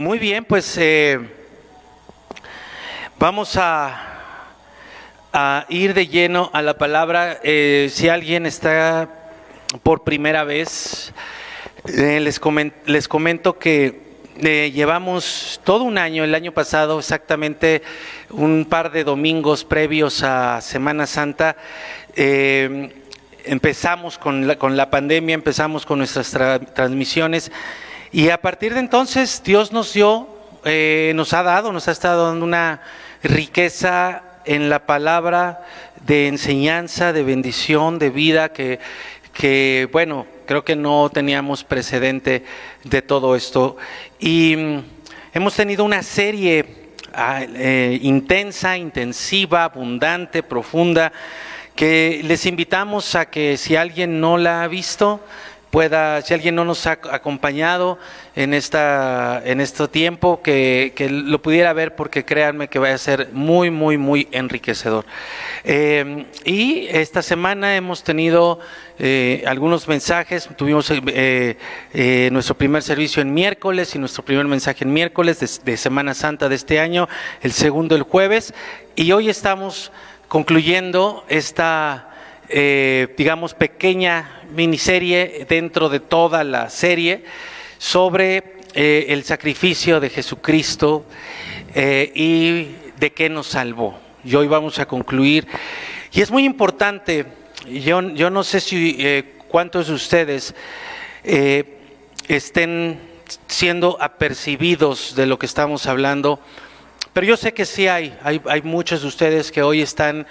Muy bien, pues vamos a ir de lleno a la palabra. Si alguien está por primera vez, les comento que llevamos todo un año, el año pasado exactamente un par de domingos previos a Semana Santa. Empezamos con la pandemia, empezamos con nuestras transmisiones. Y a partir de entonces Dios nos ha estado dando una riqueza en la palabra de enseñanza, de bendición, de vida que bueno, creo que no teníamos precedente de todo esto. Y hemos tenido una serie intensa, intensiva, abundante, profunda, que les invitamos a que si alguien no la ha visto, si alguien no nos ha acompañado en este tiempo, que lo pudiera ver, porque créanme que va a ser muy, muy, muy enriquecedor. Y esta semana hemos tenido algunos mensajes. Tuvimos nuestro primer servicio en miércoles y nuestro primer mensaje en miércoles de Semana Santa de este año, el segundo el jueves, y hoy estamos concluyendo esta digamos pequeña miniserie dentro de toda la serie sobre el sacrificio de Jesucristo y de qué nos salvó. Y hoy vamos a concluir, y es muy importante. Yo no sé si cuántos de ustedes estén siendo apercibidos de lo que estamos hablando, pero yo sé que sí hay muchos de ustedes que hoy están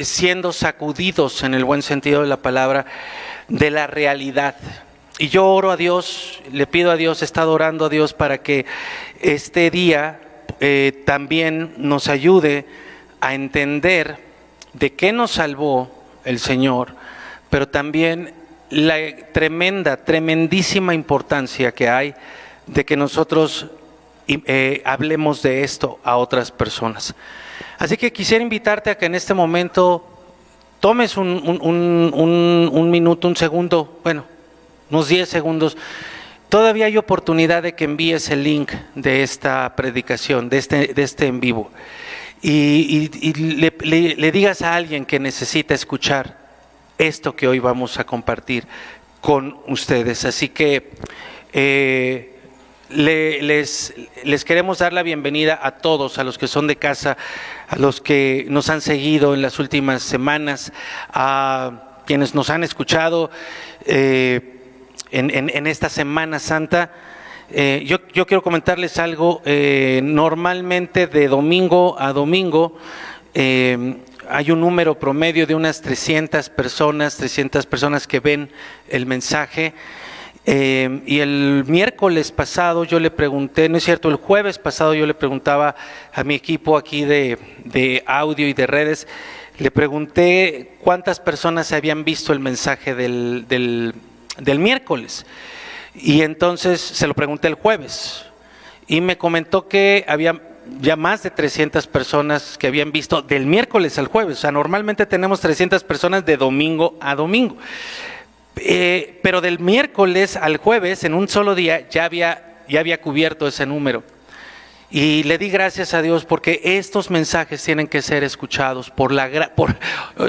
siendo sacudidos, en el buen sentido de la palabra, de la realidad. Y yo oro a Dios, le pido a Dios, he estado orando a Dios para que este día también nos ayude a entender de qué nos salvó el Señor, pero también la tremendísima importancia que hay de que nosotros hablemos de esto a otras personas. Así que quisiera invitarte a que en este momento tomes un minuto, un segundo, bueno, unos 10 segundos. Todavía hay oportunidad de que envíes el link de esta predicación, de este en vivo, y le digas a alguien que necesita escuchar esto que hoy vamos a compartir con ustedes. Así que les queremos dar la bienvenida a todos, a los que son de casa, a los que nos han seguido en las últimas semanas, a quienes nos han escuchado en esta Semana Santa. Yo quiero comentarles algo. Normalmente de domingo a domingo hay un número promedio de unas 300 personas que ven el mensaje. Y el miércoles pasado yo le pregunté, no es cierto, el jueves pasado yo le preguntaba a mi equipo aquí de audio y de redes, le pregunté cuántas personas habían visto el mensaje del miércoles, y entonces se lo pregunté el jueves y me comentó que había ya más de 300 personas que habían visto del miércoles al jueves. O sea, normalmente tenemos 300 personas de domingo a domingo. Pero del miércoles al jueves, en un solo día, ya había cubierto ese número. Y le di gracias a Dios, porque estos mensajes tienen que ser escuchados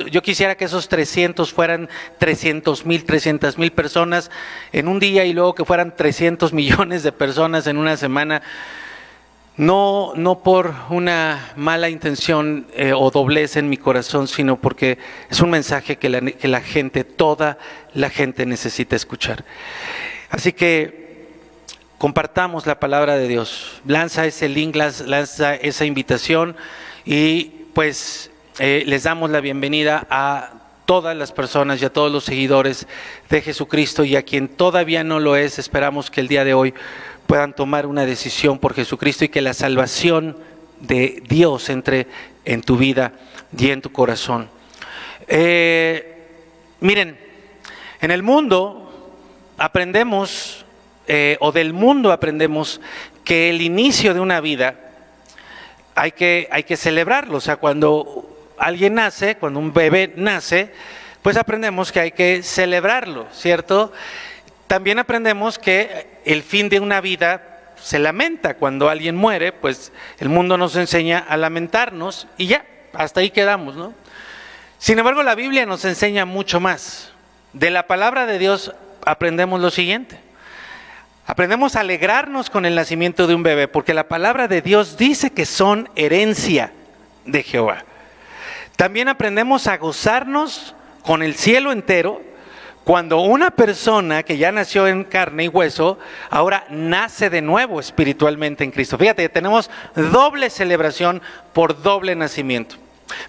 yo quisiera que esos 300 fueran 300,000 personas en un día, y luego que fueran 300 millones de personas en una semana. No por una mala intención o doblez en mi corazón, sino porque es un mensaje que la gente, toda la gente necesita escuchar. Así que compartamos la palabra de Dios. Lanza ese link, lanza esa invitación, y pues les damos la bienvenida a todas las personas y a todos los seguidores de Jesucristo, y a quien todavía no lo es, esperamos que el día de hoy puedan tomar una decisión por Jesucristo, y que la salvación de Dios entre en tu vida y en tu corazón. Miren, en el mundo aprendemos, o del mundo aprendemos, que el inicio de una vida hay que celebrarlo. O sea, cuando alguien nace, cuando un bebé nace, pues aprendemos que hay que celebrarlo, ¿cierto? También aprendemos que el fin de una vida se lamenta. Cuando alguien muere, pues el mundo nos enseña a lamentarnos y ya, hasta ahí quedamos, ¿no? Sin embargo, la Biblia nos enseña mucho más. De la palabra de Dios aprendemos lo siguiente. Aprendemos a alegrarnos con el nacimiento de un bebé, porque la palabra de Dios dice que son herencia de Jehová. También aprendemos a gozarnos con el cielo entero, cuando una persona que ya nació en carne y hueso, ahora nace de nuevo espiritualmente en Cristo. Fíjate, tenemos doble celebración por doble nacimiento.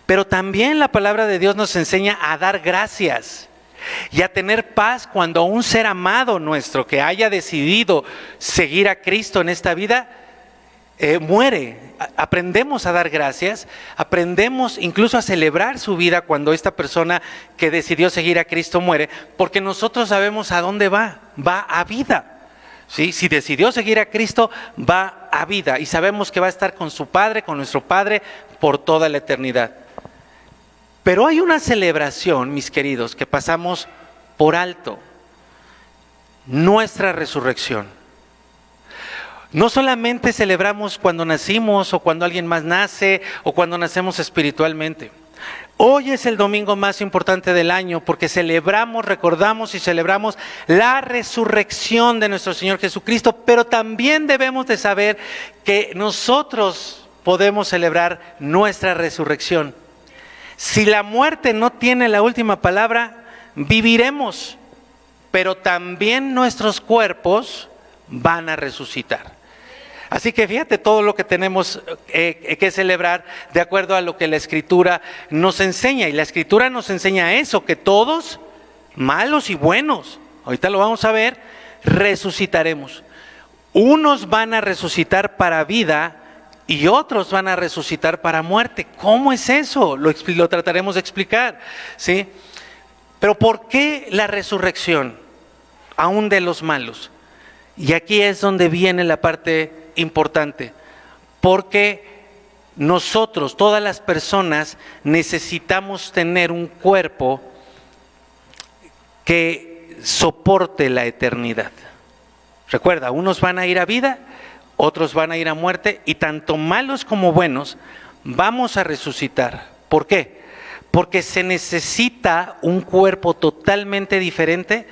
Pero también la palabra de Dios nos enseña a dar gracias y a tener paz cuando un ser amado nuestro que haya decidido seguir a Cristo en esta vida muere. Aprendemos a dar gracias, aprendemos incluso a celebrar su vida cuando esta persona que decidió seguir a Cristo muere, porque nosotros sabemos a dónde va a vida. ¿Sí? Si decidió seguir a Cristo, va a vida y sabemos que va a estar con su Padre, con nuestro Padre, por toda la eternidad. Pero hay una celebración, mis queridos, que pasamos por alto: nuestra resurrección. No solamente celebramos cuando nacimos o cuando alguien más nace o cuando nacemos espiritualmente. Hoy es el domingo más importante del año porque celebramos, recordamos y celebramos la resurrección de nuestro Señor Jesucristo, pero también debemos de saber que nosotros podemos celebrar nuestra resurrección. Si la muerte no tiene la última palabra, viviremos, pero también nuestros cuerpos van a resucitar. Así que fíjate todo lo que tenemos que celebrar de acuerdo a lo que la Escritura nos enseña. Y la Escritura nos enseña eso, que todos, malos y buenos, ahorita lo vamos a ver, resucitaremos. Unos van a resucitar para vida y otros van a resucitar para muerte. ¿Cómo es eso? Lo trataremos de explicar, ¿sí? Pero ¿por qué la resurrección aún de los malos? Y aquí es donde viene la parte importante, porque nosotros, todas las personas, necesitamos tener un cuerpo que soporte la eternidad. Recuerda, unos van a ir a vida, otros van a ir a muerte, y tanto malos como buenos vamos a resucitar. ¿Por qué? Porque se necesita un cuerpo totalmente diferente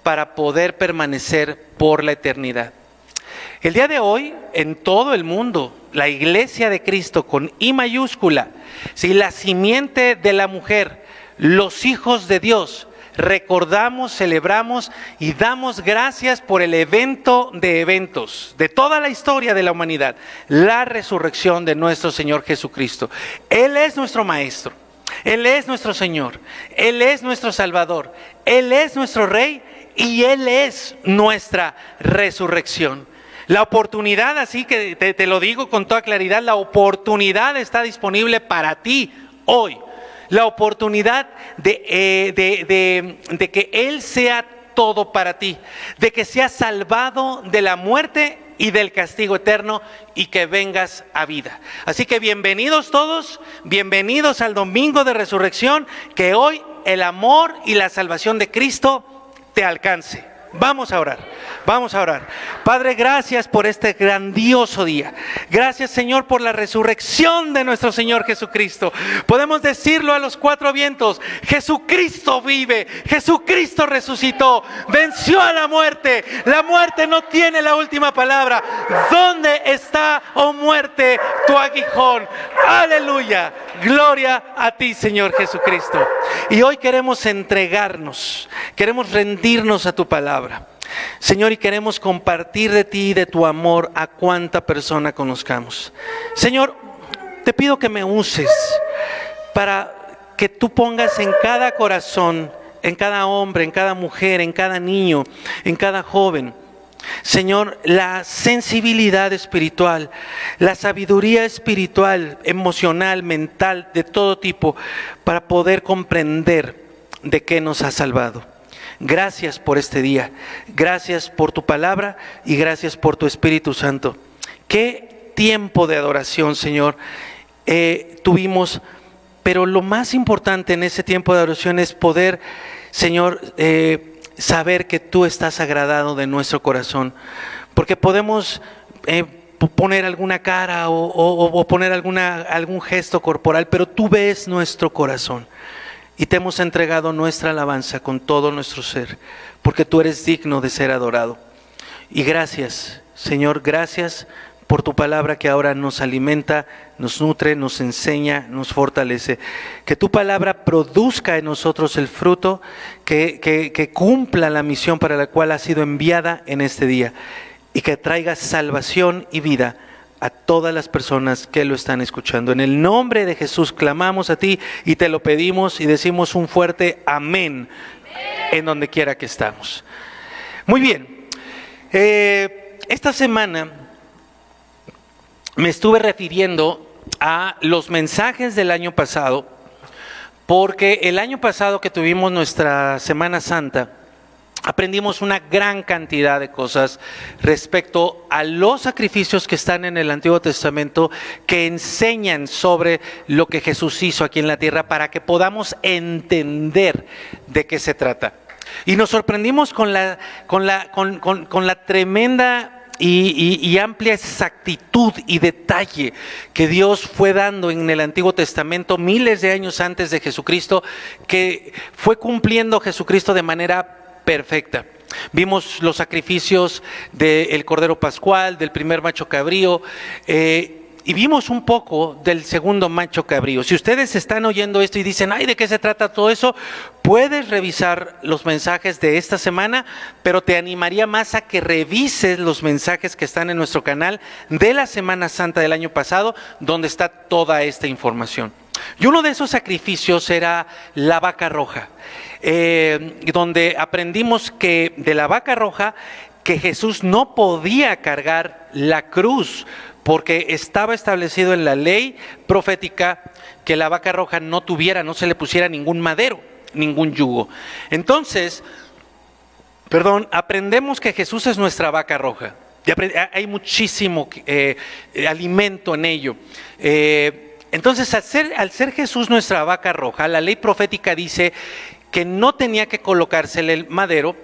para poder permanecer por la eternidad. El día de hoy, en todo el mundo, la Iglesia de Cristo con I mayúscula, si la simiente de la mujer, los hijos de Dios, recordamos, celebramos y damos gracias por el evento de eventos de toda la historia de la humanidad, la resurrección de nuestro Señor Jesucristo. Él es nuestro Maestro, Él es nuestro Señor, Él es nuestro Salvador, Él es nuestro Rey y Él es nuestra resurrección. La oportunidad, así que te lo digo con toda claridad, la oportunidad está disponible para ti hoy. La oportunidad de que Él sea todo para ti, de que seas salvado de la muerte y del castigo eterno y que vengas a vida. Así que bienvenidos todos, bienvenidos al domingo de resurrección, que hoy el amor y la salvación de Cristo te alcance. Vamos a orar, vamos a orar. Padre, gracias por este grandioso día. Gracias, Señor, por la resurrección de nuestro Señor Jesucristo. Podemos decirlo a los cuatro vientos: Jesucristo vive, Jesucristo resucitó, venció a la muerte. La muerte no tiene la última palabra. ¿Dónde está, oh muerte, tu aguijón? Aleluya, gloria a ti, Señor Jesucristo. Y hoy queremos entregarnos, queremos rendirnos a tu palabra, Señor, y queremos compartir de ti y de tu amor a cuanta persona conozcamos. Señor, te pido que me uses para que tú pongas en cada corazón, en cada hombre, en cada mujer, en cada niño, en cada joven, Señor, la sensibilidad espiritual, la sabiduría espiritual, emocional, mental, de todo tipo, para poder comprender de qué nos has salvado. Gracias por este día, gracias por tu palabra y gracias por tu Espíritu Santo. Qué tiempo de adoración, Señor, tuvimos, pero lo más importante en ese tiempo de adoración es poder, Señor, saber que tú estás agradado de nuestro corazón, porque podemos poner alguna cara o poner algún gesto corporal, pero tú ves nuestro corazón y te hemos entregado nuestra alabanza con todo nuestro ser, porque tú eres digno de ser adorado. Y gracias, Señor, gracias por tu palabra que ahora nos alimenta, nos nutre, nos enseña, nos fortalece. Que tu palabra produzca en nosotros el fruto, que cumpla la misión para la cual ha sido enviada en este día, y que traiga salvación y vida a todas las personas que lo están escuchando. En el nombre de Jesús clamamos a ti y te lo pedimos y decimos un fuerte amén en donde quiera que estamos. Muy bien, esta semana me estuve refiriendo a los mensajes del año pasado, porque el año pasado que tuvimos nuestra Semana Santa, aprendimos una gran cantidad de cosas respecto a los sacrificios que están en el Antiguo Testamento, que enseñan sobre lo que Jesús hizo aquí en la tierra para que podamos entender de qué se trata. Y nos sorprendimos con la tremenda y amplia exactitud y detalle que Dios fue dando en el Antiguo Testamento miles de años antes de Jesucristo, que fue cumpliendo Jesucristo de manera perfecta. Vimos los sacrificios del Cordero Pascual, del primer macho cabrío, y vimos un poco del segundo macho cabrío. Si ustedes están oyendo esto y dicen, ay, ¿de qué se trata todo eso? Puedes revisar los mensajes de esta semana, pero te animaría más a que revises los mensajes que están en nuestro canal de la Semana Santa del año pasado, donde está toda esta información. Y uno de esos sacrificios era la vaca roja, donde aprendimos que de la vaca roja, que Jesús no podía cargar la cruz, porque estaba establecido en la ley profética que la vaca roja no se le pusiera ningún madero, ningún yugo. Entonces, aprendemos que Jesús es nuestra vaca roja. Hay muchísimo alimento en ello. Entonces, al ser Jesús nuestra vaca roja, la ley profética dice que no tenía que colocársele el madero.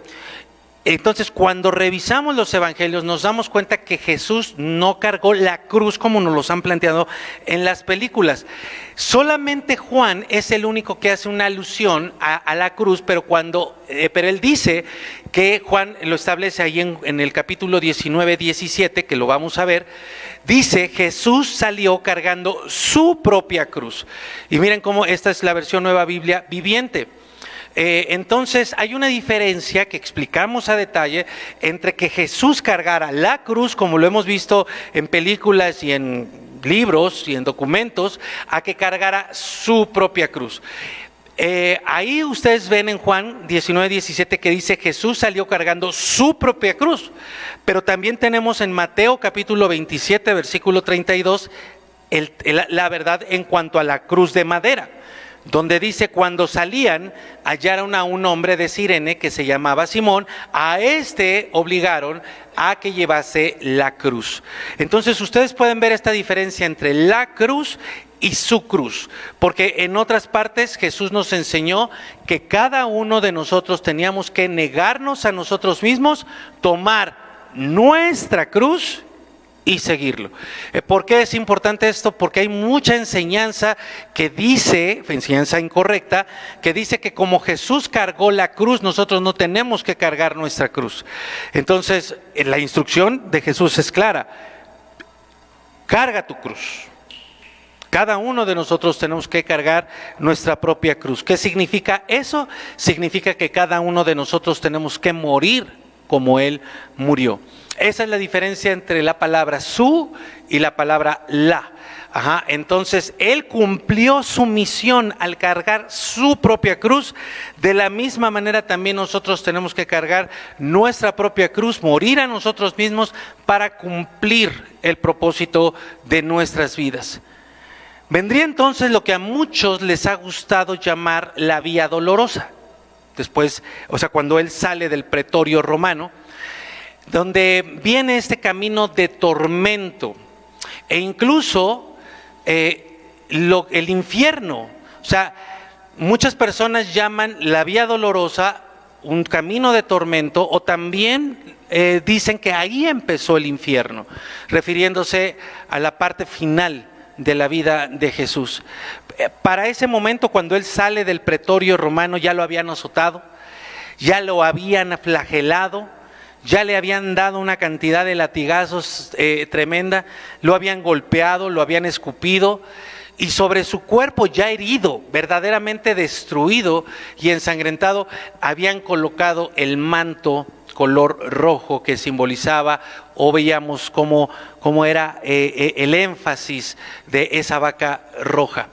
Entonces, cuando revisamos los evangelios, nos damos cuenta que Jesús no cargó la cruz como nos los han planteado en las películas. Solamente Juan es el único que hace una alusión a la cruz, pero él dice que Juan lo establece ahí en el capítulo 19, 17, que lo vamos a ver. Dice, Jesús salió cargando su propia cruz. Y miren cómo esta es la versión Nueva Biblia Viviente. Entonces hay una diferencia que explicamos a detalle entre que Jesús cargara la cruz, como lo hemos visto en películas y en libros y en documentos, a que cargara su propia cruz. Ahí ustedes ven en Juan 19, 17 que dice Jesús salió cargando su propia cruz, pero también tenemos en Mateo capítulo 27 versículo 32 la verdad en cuanto a la cruz de madera, donde dice, cuando salían, hallaron a un hombre de Cirene que se llamaba Simón, a este obligaron a que llevase la cruz. Entonces ustedes pueden ver esta diferencia entre la cruz y su cruz, porque en otras partes Jesús nos enseñó que cada uno de nosotros teníamos que negarnos a nosotros mismos, tomar nuestra cruz y seguirlo. ¿Por qué es importante esto? Porque hay mucha enseñanza que dice, enseñanza incorrecta, que dice que como Jesús cargó la cruz, nosotros no tenemos que cargar nuestra cruz. Entonces, la instrucción de Jesús es clara: carga tu cruz. Cada uno de nosotros tenemos que cargar nuestra propia cruz. ¿Qué significa eso? Significa que cada uno de nosotros tenemos que morir como Él murió. Esa es la diferencia entre la palabra su y la palabra la. Entonces, Él cumplió su misión al cargar su propia cruz. De la misma manera también nosotros tenemos que cargar nuestra propia cruz, morir a nosotros mismos para cumplir el propósito de nuestras vidas. Vendría entonces lo que a muchos les ha gustado llamar la vía dolorosa. Después, cuando Él sale del pretorio romano, donde viene este camino de tormento e incluso el infierno. Muchas personas llaman la vía dolorosa un camino de tormento, o también dicen que ahí empezó el infierno, refiriéndose a la parte final de la vida de Jesús. Para ese momento, cuando él sale del pretorio romano, ya lo habían azotado, ya lo habían flagelado, ya le habían dado una cantidad de latigazos tremenda, lo habían golpeado, lo habían escupido, y sobre su cuerpo ya herido, verdaderamente destruido y ensangrentado, habían colocado el manto color rojo que simbolizaba, o veíamos cómo era el énfasis de esa vaca roja.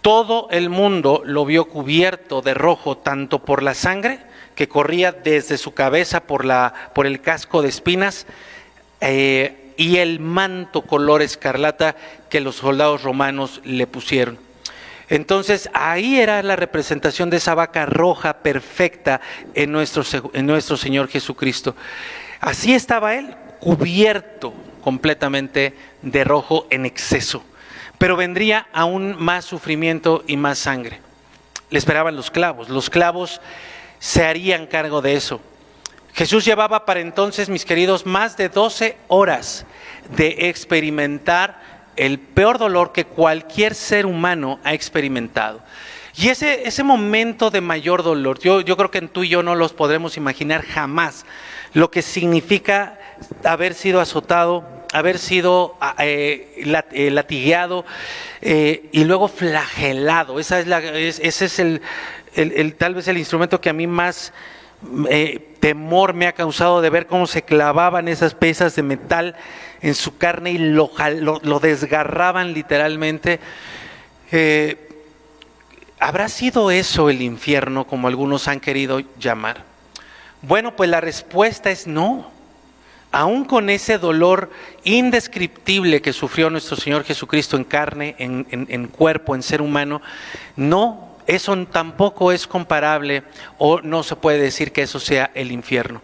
Todo el mundo lo vio cubierto de rojo, tanto por la sangre que corría desde su cabeza por el casco de espinas, y el manto color escarlata que los soldados romanos le pusieron. Entonces ahí era la representación de esa vaca roja perfecta en nuestro Señor Jesucristo. Así estaba él, cubierto completamente de rojo en exceso. Pero vendría aún más sufrimiento y más sangre. Le esperaban los clavos se harían cargo de eso. Jesús llevaba para entonces, mis queridos, más de 12 horas de experimentar el peor dolor que cualquier ser humano ha experimentado. Y ese momento de mayor dolor, yo creo que tú y yo no los podremos imaginar jamás, lo que significa haber sido azotado, haber sido latigueado y luego flagelado. Ese es tal vez el instrumento que a mí más temor me ha causado, de ver cómo se clavaban esas piezas de metal en su carne y lo desgarraban literalmente. ¿Habrá sido eso el infierno, como algunos han querido llamar? Bueno, pues la respuesta es no. Aún con ese dolor indescriptible que sufrió nuestro Señor Jesucristo en carne, en cuerpo, en ser humano, no, eso tampoco es comparable, o no se puede decir que eso sea el infierno.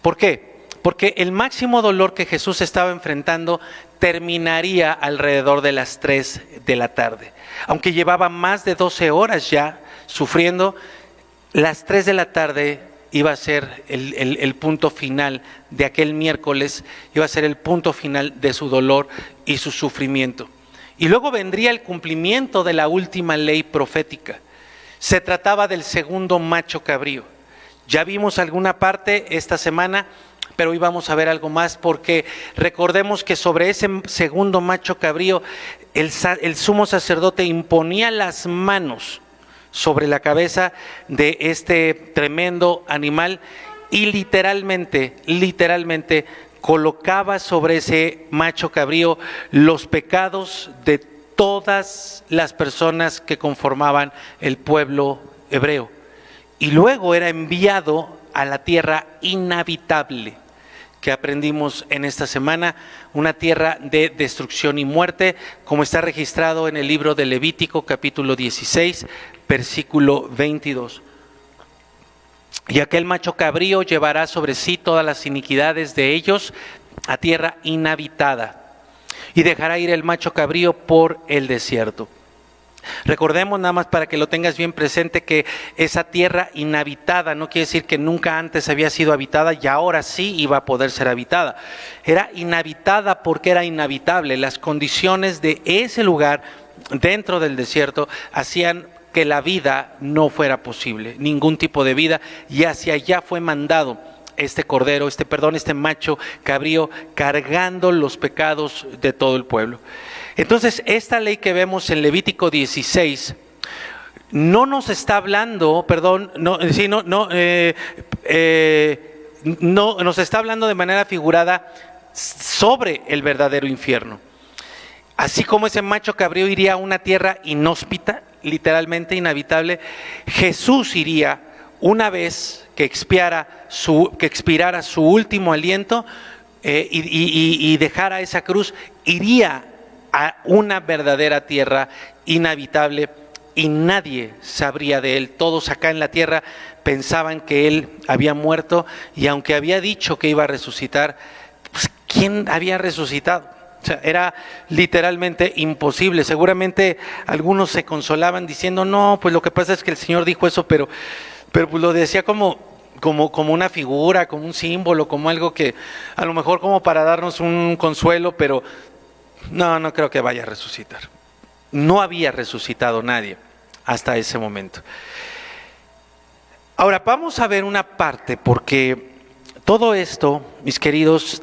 ¿Por qué? Porque el máximo dolor que Jesús estaba enfrentando terminaría alrededor de las 3 de la tarde. Aunque llevaba más de 12 horas ya sufriendo, las 3 de la tarde iba a ser el punto final de aquel miércoles, iba a ser el punto final de su dolor y su sufrimiento. Y luego vendría el cumplimiento de la última ley profética. Se trataba del segundo macho cabrío. Ya vimos alguna parte esta semana, pero hoy vamos a ver algo más, porque recordemos que sobre ese segundo macho cabrío, el sumo sacerdote imponía las manos sobre la cabeza de este tremendo animal y literalmente colocaba sobre ese macho cabrío los pecados de todas las personas que conformaban el pueblo hebreo. Y luego era enviado a la tierra inhabitable, que aprendimos en esta semana, una tierra de destrucción y muerte, como está registrado en el libro de Levítico, capítulo 16, versículo 22. Y aquel macho cabrío llevará sobre sí todas las iniquidades de ellos a tierra inhabitada, y dejará ir el macho cabrío por el desierto. Recordemos, nada más para que lo tengas bien presente, que esa tierra inhabitada no quiere decir que nunca antes había sido habitada y ahora sí iba a poder ser habitada. Era inhabitada porque era inhabitable. Las condiciones de ese lugar dentro del desierto hacían que la vida no fuera posible, ningún tipo de vida, y hacia allá fue mandado este cordero, este macho cabrío, cargando los pecados de todo el pueblo. Entonces, esta ley que vemos en Levítico 16 no nos está hablando, no nos está hablando de manera figurada sobre el verdadero infierno. Así como ese macho cabrío iría a una tierra inhóspita, literalmente inhabitable, Jesús iría, una vez que expirara su último aliento y dejara esa cruz, iría a una verdadera tierra inhabitable y nadie sabría de él. Todos acá en la tierra pensaban que él había muerto, y aunque había dicho que iba a resucitar, pues ¿quién había resucitado? O sea, era literalmente imposible. Seguramente algunos se consolaban diciendo, no, pues lo que pasa es que el Señor dijo eso, pero pues lo decía como como una figura, como un símbolo, como algo que a lo mejor como para darnos un consuelo, pero no creo que vaya a resucitar. No había resucitado nadie hasta ese momento. Ahora vamos a ver una parte, porque todo esto, mis queridos,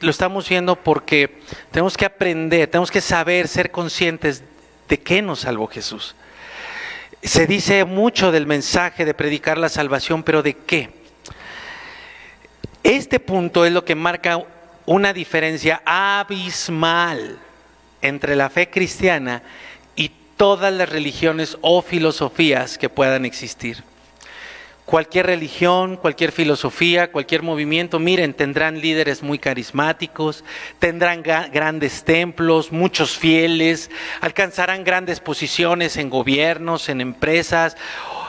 lo estamos viendo porque tenemos que aprender, tenemos que saber, ser conscientes de qué nos salvó Jesús. Se dice mucho del mensaje de predicar la salvación, pero ¿de qué? Este punto es lo que marca una diferencia abismal entre la fe cristiana y todas las religiones o filosofías que puedan existir. Cualquier religión, cualquier filosofía, cualquier movimiento, miren, tendrán líderes muy carismáticos, tendrán grandes templos, muchos fieles, alcanzarán grandes posiciones en gobiernos, en empresas,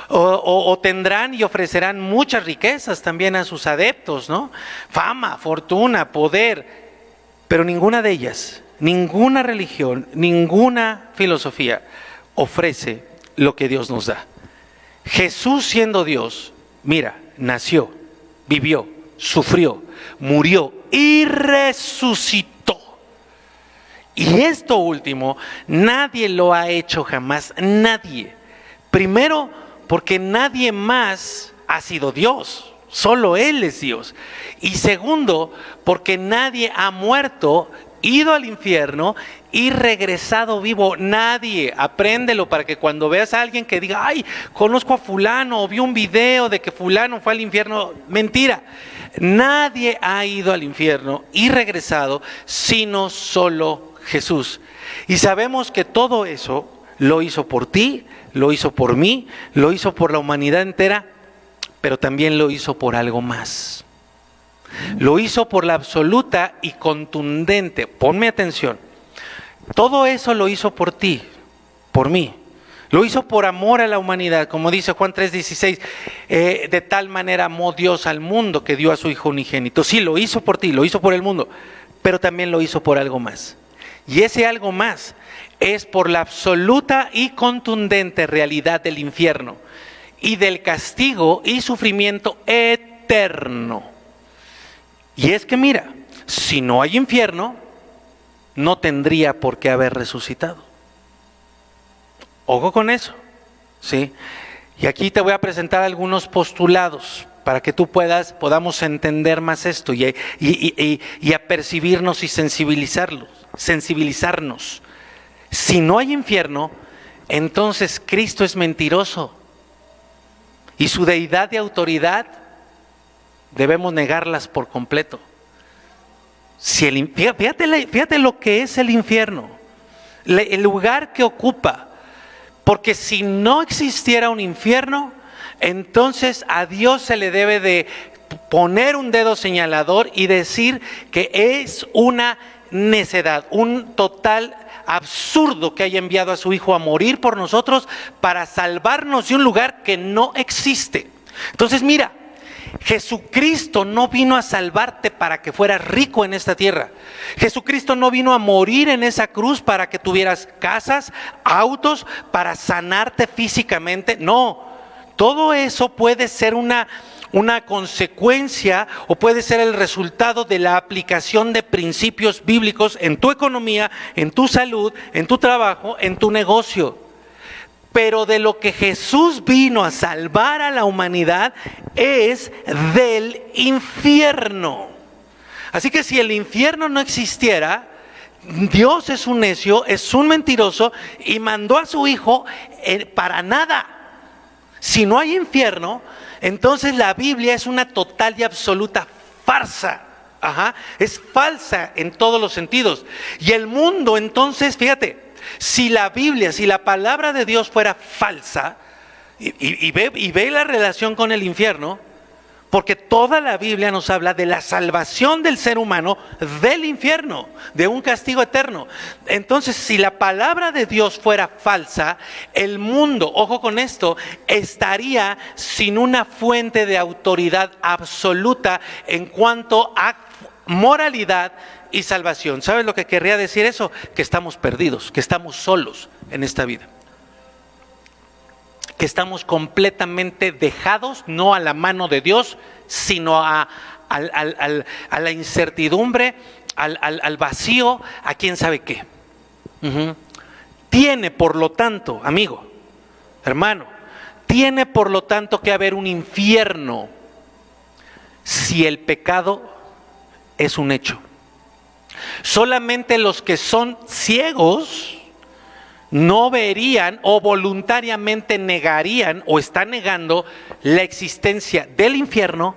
o tendrán y ofrecerán muchas riquezas también a sus adeptos, ¿no? Fama, fortuna, poder, pero ninguna de ellas, ninguna religión, ninguna filosofía ofrece lo que Dios nos da. Jesús, siendo Dios, mira, nació, vivió, sufrió, murió y resucitó. Y esto último, nadie lo ha hecho jamás, nadie. Primero, porque nadie más ha sido Dios, solo Él es Dios. Y segundo, porque nadie ha muerto, ido al infierno y regresado vivo. Nadie. Apréndelo para que cuando veas a alguien que diga, ay, conozco a fulano o vi un video de que fulano fue al infierno, mentira. Nadie ha ido al infierno y regresado sino solo Jesús. Y sabemos que todo eso lo hizo por ti, lo hizo por mí, lo hizo por la humanidad entera, pero también lo hizo por algo más. Lo hizo por la absoluta y contundente, ponme atención, todo eso lo hizo por ti, por mí. Lo hizo por amor a la humanidad, como dice Juan 3:16, de tal manera amó Dios al mundo que dio a su Hijo unigénito. Sí, lo hizo por ti, lo hizo por el mundo, pero también lo hizo por algo más. Y ese algo más es por la absoluta y contundente realidad del infierno y del castigo y sufrimiento eterno. Y es que mira, si no hay infierno, no tendría por qué haber resucitado. Ojo con eso, ¿sí? Y aquí te voy a presentar algunos postulados para que tú podamos entender más esto y a percibirnos y sensibilizarnos. Si no hay infierno, entonces Cristo es mentiroso y su deidad y autoridad debemos negarlas por completo. Fíjate lo que es el infierno, el lugar que ocupa, porque si no existiera un infierno, entonces a Dios se le debe de poner un dedo señalador y decir que es una necedad, un total absurdo que haya enviado a su Hijo a morir por nosotros para salvarnos de un lugar que no existe. Entonces mira, Jesucristo no vino a salvarte para que fueras rico en esta tierra. Jesucristo no vino a morir en esa cruz para que tuvieras casas, autos, para sanarte físicamente. No, todo eso puede ser una consecuencia o puede ser el resultado de la aplicación de principios bíblicos en tu economía, en tu salud, en tu trabajo, en tu negocio. Pero de lo que Jesús vino a salvar a la humanidad es del infierno. Así que si el infierno no existiera, Dios es un necio, es un mentiroso y mandó a su Hijo para nada. Si no hay infierno, entonces la Biblia es una total y absoluta farsa. Es falsa en todos los sentidos. Y el mundo entonces, fíjate, si la Biblia, si la palabra de Dios fuera falsa, y ve la relación con el infierno, porque toda la Biblia nos habla de la salvación del ser humano del infierno, de un castigo eterno. Entonces, si la palabra de Dios fuera falsa, el mundo, ojo con esto, estaría sin una fuente de autoridad absoluta en cuanto a moralidad y salvación. ¿Sabes lo que querría decir eso? Que estamos perdidos, que estamos solos en esta vida. que estamos completamente dejados, no a la mano de Dios, sino a la incertidumbre, al vacío, a quién sabe qué. Tiene, por lo tanto, amigo, hermano, tiene por lo tanto que haber un infierno si el pecado es un hecho. Solamente los que son ciegos no verían o voluntariamente negarían o están negando la existencia del infierno,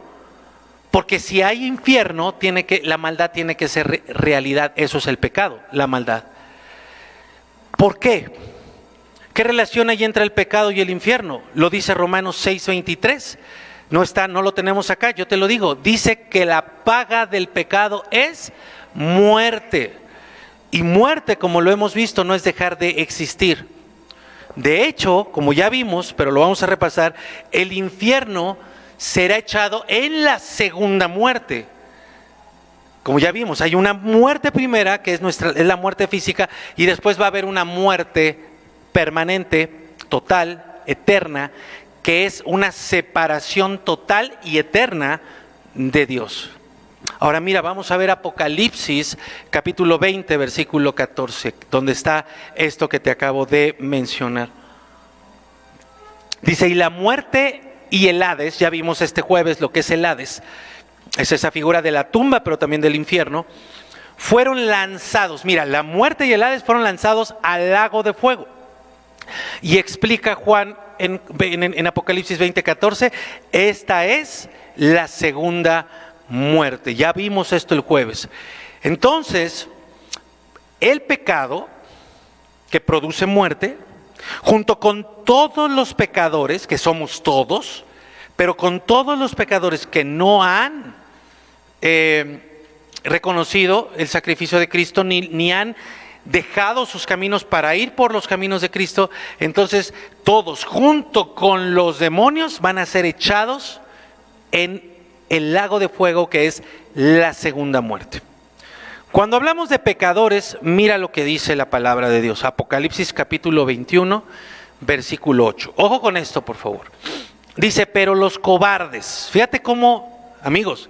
porque si hay infierno, la maldad tiene que ser realidad. Eso es el pecado, la maldad. ¿Por qué? ¿Qué relación hay entre el pecado y el infierno? Lo dice Romanos 6:23. No lo tenemos acá, yo te lo digo. Dice que la paga del pecado es muerte. Y muerte, como lo hemos visto, no es dejar de existir. De hecho, como ya vimos, pero lo vamos a repasar, el infierno será echado en la segunda muerte. Como ya vimos, hay una muerte primera, que es la muerte física, y después va a haber una muerte permanente, total, eterna, que es una separación total y eterna de Dios. Ahora mira, vamos a ver Apocalipsis capítulo 20, versículo 14, donde está esto que te acabo de mencionar. Dice, y la muerte y el Hades, ya vimos este jueves lo que es el Hades, es esa figura de la tumba, pero también del infierno, fueron lanzados. Mira, la muerte y el Hades fueron lanzados al lago de fuego. Y explica Juan en Apocalipsis 20:14, esta es la segunda muerte. Ya vimos esto el jueves. Entonces, el pecado que produce muerte, junto con todos los pecadores, que somos todos, pero con todos los pecadores que no han reconocido el sacrificio de Cristo, ni han dejado sus caminos para ir por los caminos de Cristo, entonces todos junto con los demonios van a ser echados en el lago de fuego, que es la segunda muerte. Cuando hablamos de pecadores, mira lo que dice la palabra de Dios. Apocalipsis capítulo 21, versículo 8. Ojo con esto, por favor. Dice, pero los cobardes. Fíjate cómo, amigos,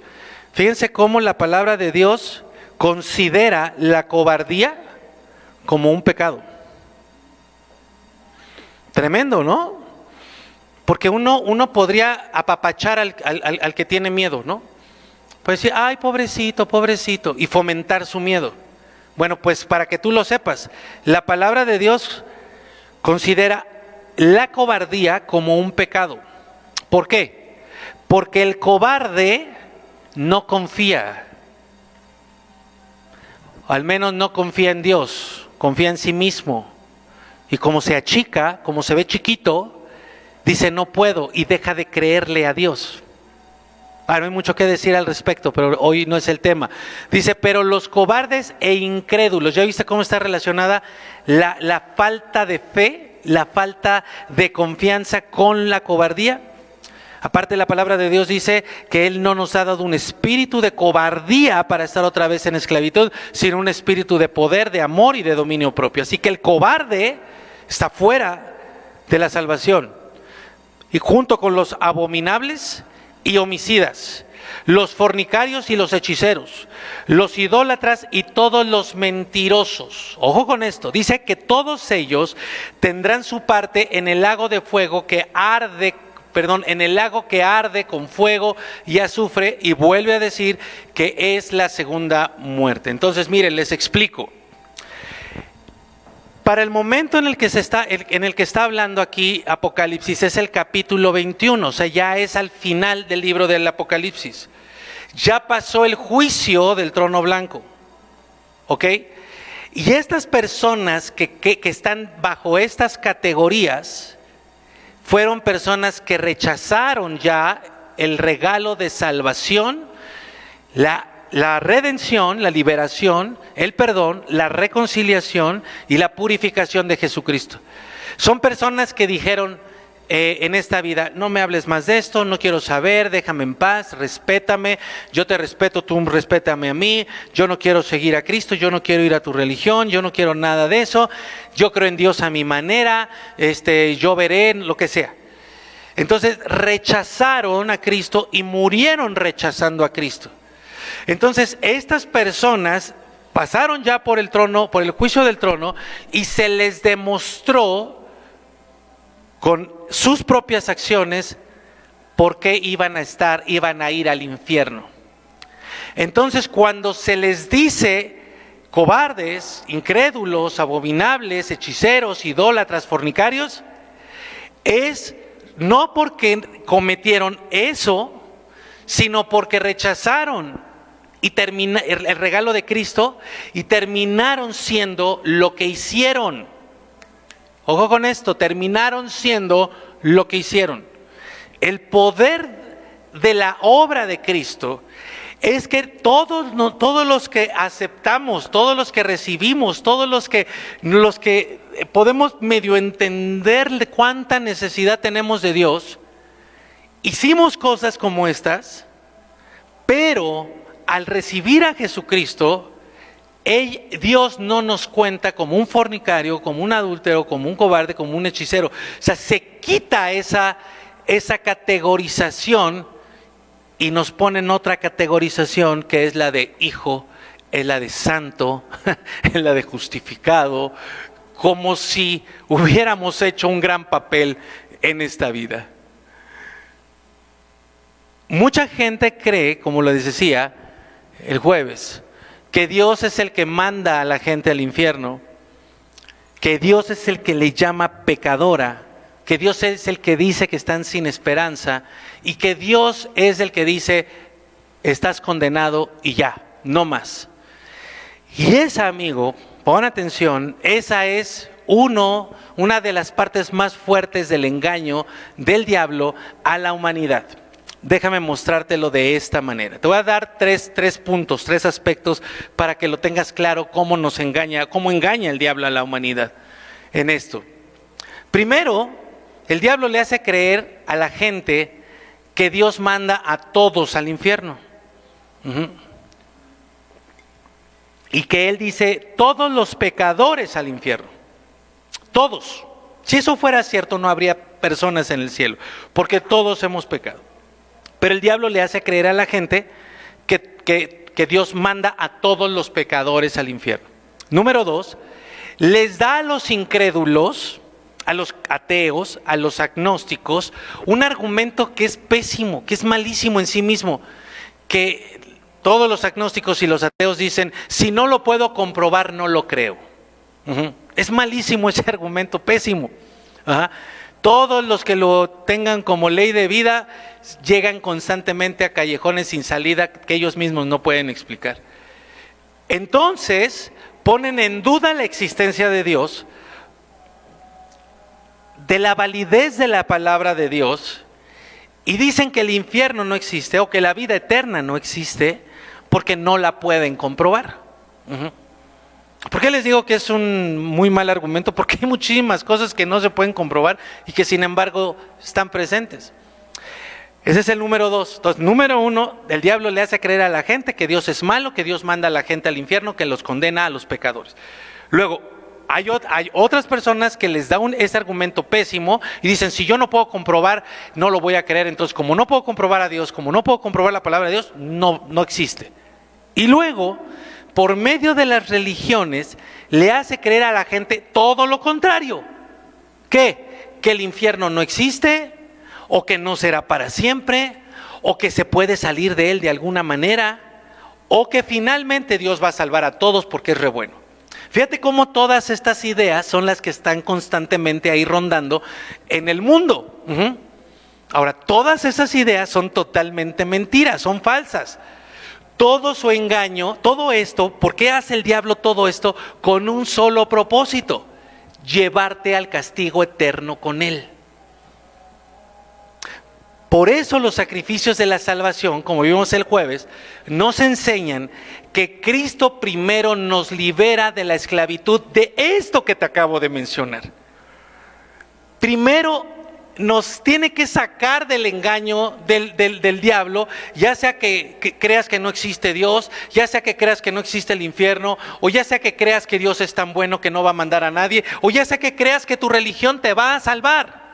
fíjense cómo la palabra de Dios considera la cobardía como un pecado. Tremendo, ¿no? Porque uno podría apapachar al que tiene miedo, ¿no? Puede decir, ay, pobrecito, pobrecito, y fomentar su miedo. Bueno, pues para que tú lo sepas, la palabra de Dios considera la cobardía como un pecado. ¿Por qué? Porque el cobarde no confía, al menos no confía en Dios, confía en sí mismo. Y como se achica, como se ve chiquito, dice no puedo y deja de creerle a Dios. No hay mucho que decir al respecto, pero hoy no es el tema. Dice, pero los cobardes e incrédulos, ¿ya viste cómo está relacionada la falta de fe, la falta de confianza con la cobardía? Aparte, la palabra de Dios dice que Él no nos ha dado un espíritu de cobardía para estar otra vez en esclavitud, sino un espíritu de poder, de amor y de dominio propio. Así que el cobarde está fuera de la salvación. Y junto con los abominables y homicidas, los fornicarios y los hechiceros, los idólatras y todos los mentirosos. Ojo con esto, dice que todos ellos tendrán su parte en el lago de fuego que arde, en el lago que arde con fuego y azufre, y vuelve a decir que es la segunda muerte. Entonces, miren, les explico. Para el momento en el que está hablando aquí Apocalipsis es el capítulo 21, o sea, ya es al final del libro del Apocalipsis. Ya pasó el juicio del trono blanco, ¿ok? Y estas personas que están bajo estas categorías fueron personas que rechazaron ya el regalo de salvación, la redención, la liberación, el perdón, la reconciliación y la purificación de Jesucristo. Son personas que dijeron, en esta vida: no me hables más de esto, no quiero saber, déjame en paz, respétame, yo te respeto, tú respétame a mí, yo no quiero seguir a Cristo, yo no quiero ir a tu religión, yo no quiero nada de eso, yo creo en Dios a mi manera, yo veré, lo que sea. Entonces rechazaron a Cristo y murieron rechazando a Cristo. Entonces estas personas pasaron ya por el trono, por el juicio del trono, y se les demostró con sus propias acciones por qué iban a ir al infierno. Entonces, cuando se les dice cobardes, incrédulos, abominables, hechiceros, idólatras, fornicarios, es no porque cometieron eso, sino porque rechazaron el regalo de Cristo y terminaron siendo lo que hicieron. Ojo con esto, terminaron siendo lo que hicieron. El poder de la obra de Cristo es que todos los que aceptamos, todos los que recibimos, todos los que podemos medio entender de cuánta necesidad tenemos de Dios, hicimos cosas como estas, pero al recibir a Jesucristo, Dios no nos cuenta como un fornicario, como un adúltero, como un cobarde, como un hechicero. O sea, se quita esa categorización y nos ponen otra categorización, que es la de hijo, es la de santo, es la de justificado, como si hubiéramos hecho un gran papel en esta vida. Mucha gente cree, como lo decía el jueves, que Dios es el que manda a la gente al infierno, que Dios es el que le llama pecadora, que Dios es el que dice que están sin esperanza, y que Dios es el que dice: estás condenado y ya, no más. Y esa, amigo, pon atención, esa es una de las partes más fuertes del engaño del diablo a la humanidad. Déjame mostrártelo de esta manera. Te voy a dar tres puntos, tres aspectos para que lo tengas claro cómo engaña el diablo a la humanidad en esto. Primero, el diablo le hace creer a la gente que Dios manda a todos al infierno. Y que Él dice: todos los pecadores al infierno. Todos. Si eso fuera cierto, no habría personas en el cielo, porque todos hemos pecado. Pero el diablo le hace creer a la gente que Dios manda a todos los pecadores al infierno. Número dos, les da a los incrédulos, a los ateos, a los agnósticos, un argumento que es pésimo, que es malísimo en sí mismo, que todos los agnósticos y los ateos dicen: si no lo puedo comprobar, no lo creo. Es malísimo ese argumento, pésimo. Todos los que lo tengan como ley de vida llegan constantemente a callejones sin salida que ellos mismos no pueden explicar. Entonces ponen en duda la existencia de Dios, de la validez de la palabra de Dios, y dicen que el infierno no existe o que la vida eterna no existe porque no la pueden comprobar. ¿Por qué les digo que es un muy mal argumento? Porque hay muchísimas cosas que no se pueden comprobar y que sin embargo están presentes. Ese es el número dos. Entonces, número uno, el diablo le hace creer a la gente que Dios es malo, que Dios manda a la gente al infierno, que los condena a los pecadores. Luego, hay otras personas que les da ese argumento pésimo y dicen: si yo no puedo comprobar, no lo voy a creer. Entonces, como no puedo comprobar a Dios, como no puedo comprobar la palabra de Dios, no existe. Y luego, por medio de las religiones, le hace creer a la gente todo lo contrario. ¿Qué? Que el infierno no existe, o que no será para siempre, o que se puede salir de él de alguna manera, o que finalmente Dios va a salvar a todos porque es re bueno. Fíjate cómo todas estas ideas son las que están constantemente ahí rondando en el mundo. Ahora, todas esas ideas son totalmente mentiras, son falsas. Todo su engaño, todo esto, ¿por qué hace el diablo todo esto? Con un solo propósito: llevarte al castigo eterno con él. Por eso los sacrificios de la salvación, como vimos el jueves, nos enseñan que Cristo primero nos libera de la esclavitud de esto que te acabo de mencionar. Primero nos tiene que sacar del engaño del diablo, ya sea que creas que no existe Dios, ya sea que creas que no existe el infierno, o ya sea que creas que Dios es tan bueno que no va a mandar a nadie, o ya sea que creas que tu religión te va a salvar,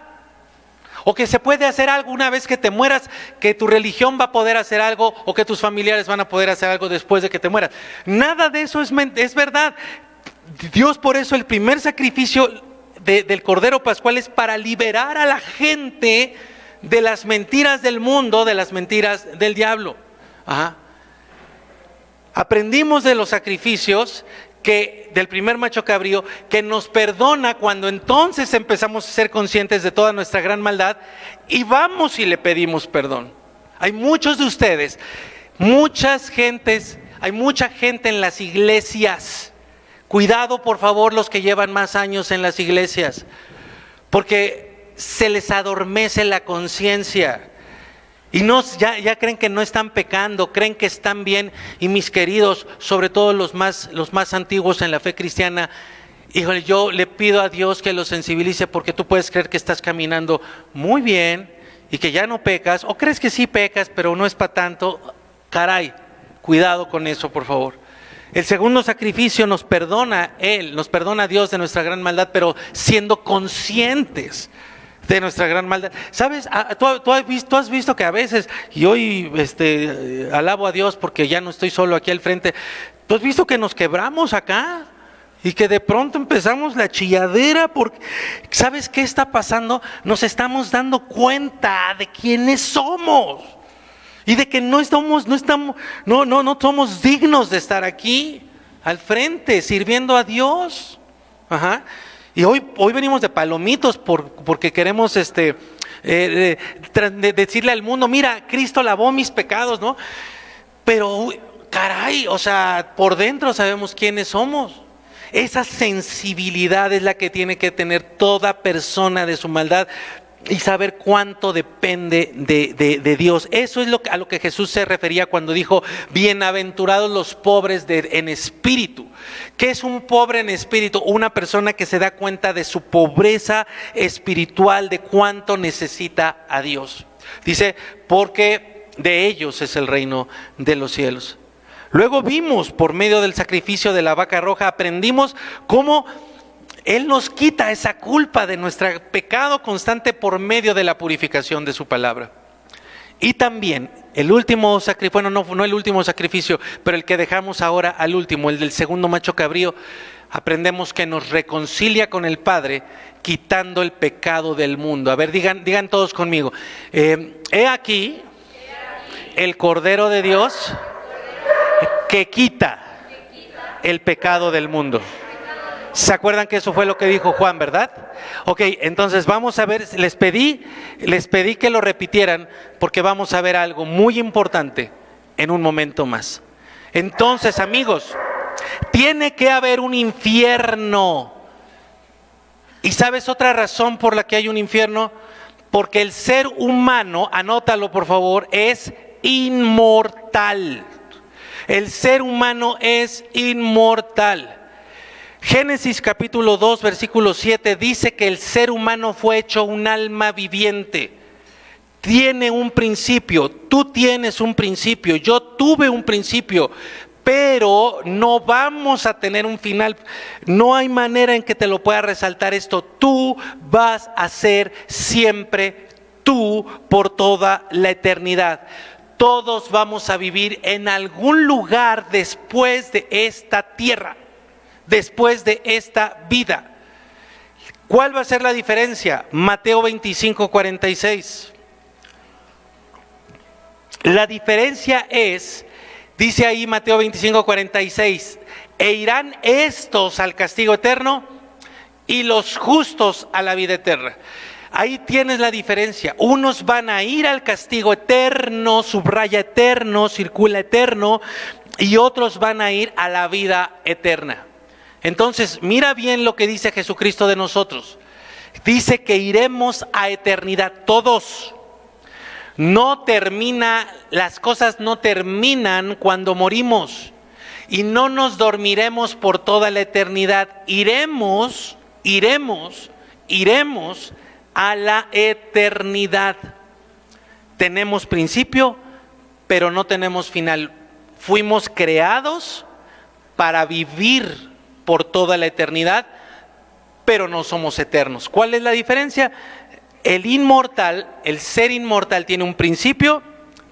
o que se puede hacer algo una vez que te mueras, que tu religión va a poder hacer algo, o que tus familiares van a poder hacer algo después de que te mueras. Nada de eso es verdad. Dios, por eso el primer sacrificio del Cordero Pascual es para liberar a la gente de las mentiras del mundo, de las mentiras del diablo. Ajá. Aprendimos de los sacrificios del primer macho cabrío, que nos perdona cuando entonces empezamos a ser conscientes de toda nuestra gran maldad y vamos y le pedimos perdón. Hay muchos de ustedes, hay mucha gente en las iglesias. Cuidado, por favor, los que llevan más años en las iglesias, porque se les adormece la conciencia y ya creen que no están pecando, creen que están bien. Y mis queridos, sobre todo los más antiguos en la fe cristiana, híjole, yo le pido a Dios que los sensibilice, porque tú puedes creer que estás caminando muy bien y que ya no pecas, o crees que sí pecas, pero no es para tanto. Caray, cuidado con eso, por favor. El segundo sacrificio nos perdona Dios de nuestra gran maldad, pero siendo conscientes de nuestra gran maldad. ¿Sabes? Tú has visto que a veces, y hoy alabo a Dios porque ya no estoy solo aquí al frente, ¿tú has visto que nos quebramos acá? Y que de pronto empezamos la chilladera porque, ¿sabes qué está pasando? Nos estamos dando cuenta de quiénes somos. Y de que no somos dignos de estar aquí al frente sirviendo a Dios. Ajá. Y hoy venimos de palomitos porque queremos decirle al mundo, mira, Cristo lavó mis pecados, ¿no? Pero caray, o sea, por dentro sabemos quiénes somos. Esa sensibilidad es la que tiene que tener toda persona de su maldad, y saber cuánto depende de Dios. Eso es a lo que Jesús se refería cuando dijo, bienaventurados los pobres en espíritu. ¿Qué es un pobre en espíritu? Una persona que se da cuenta de su pobreza espiritual, de cuánto necesita a Dios. Dice, porque de ellos es el reino de los cielos. Luego vimos, por medio del sacrificio de la vaca roja, aprendimos cómo Él nos quita esa culpa de nuestro pecado constante por medio de la purificación de su palabra. Y también el último sacrificio, bueno, no el último sacrificio, pero el que dejamos ahora al último, el del segundo macho cabrío, aprendemos que nos reconcilia con el Padre, quitando el pecado del mundo. A ver, digan todos conmigo, he aquí el Cordero de Dios que quita el pecado del mundo. ¿Se acuerdan que eso fue lo que dijo Juan, verdad? Ok, entonces vamos a ver, les pedí que lo repitieran, porque vamos a ver algo muy importante en un momento más. Entonces, amigos, tiene que haber un infierno. ¿Y sabes otra razón por la que hay un infierno? Porque el ser humano, anótalo por favor, es inmortal. El ser humano es inmortal. Génesis capítulo 2, versículo 7 dice que el ser humano fue hecho un alma viviente. Tiene un principio, tú tienes un principio, yo tuve un principio, pero no vamos a tener un final. No hay manera en que te lo pueda resaltar esto. Tú vas a ser siempre tú por toda la eternidad. Todos vamos a vivir en algún lugar después de esta tierra, después de esta vida. ¿Cuál va a ser la diferencia? Mateo 25, 46. La diferencia es, dice ahí Mateo 25, 46, e irán estos al castigo eterno y los justos a la vida eterna. Ahí tienes la diferencia. Unos van a ir al castigo eterno, subraya eterno, circula eterno, y otros van a ir a la vida eterna. Entonces, mira bien lo que dice Jesucristo de nosotros. Dice que iremos a eternidad todos. Las cosas no terminan cuando morimos. Y no nos dormiremos por toda la eternidad. Iremos a la eternidad. Tenemos principio, pero no tenemos final. Fuimos creados para vivir por toda la eternidad, pero no somos eternos. ¿Cuál es la diferencia? El inmortal, el ser inmortal tiene un principio,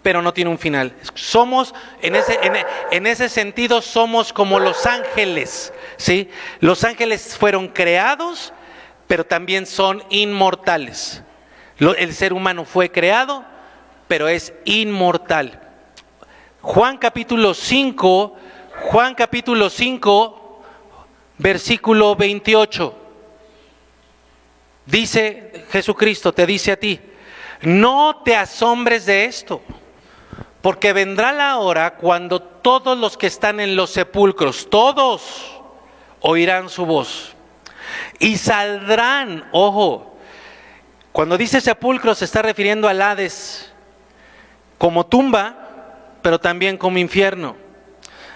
pero no tiene un final. Somos, en ese sentido, somos como los ángeles, ¿sí? Los ángeles fueron creados, pero también son inmortales. El ser humano fue creado, pero es inmortal. Juan capítulo 5, versículo 28. Dice Jesucristo, te dice a ti, no te asombres de esto, porque vendrá la hora cuando todos los que están en los sepulcros, todos oirán su voz y saldrán. Ojo, cuando dice sepulcro se está refiriendo al Hades como tumba, pero también como infierno.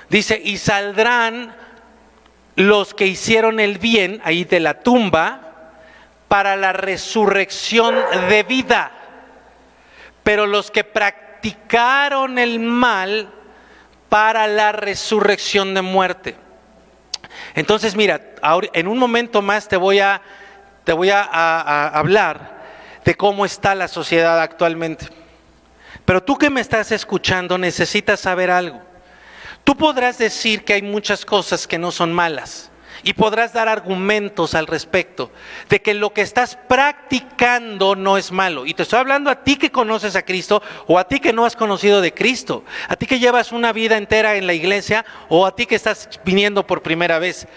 Dice, y saldrán los que hicieron el bien, ahí de la tumba, para la resurrección de vida. Pero los que practicaron el mal, para la resurrección de muerte. Entonces mira, ahora, en un momento más te voy a hablar de cómo está la sociedad actualmente. Pero tú que me estás escuchando necesitas saber algo. Tú podrás decir que hay muchas cosas que no son malas y podrás dar argumentos al respecto de que lo que estás practicando no es malo. Y te estoy hablando a ti que conoces a Cristo o a ti que no has conocido de Cristo, a ti que llevas una vida entera en la iglesia o a ti que estás viniendo por primera vez.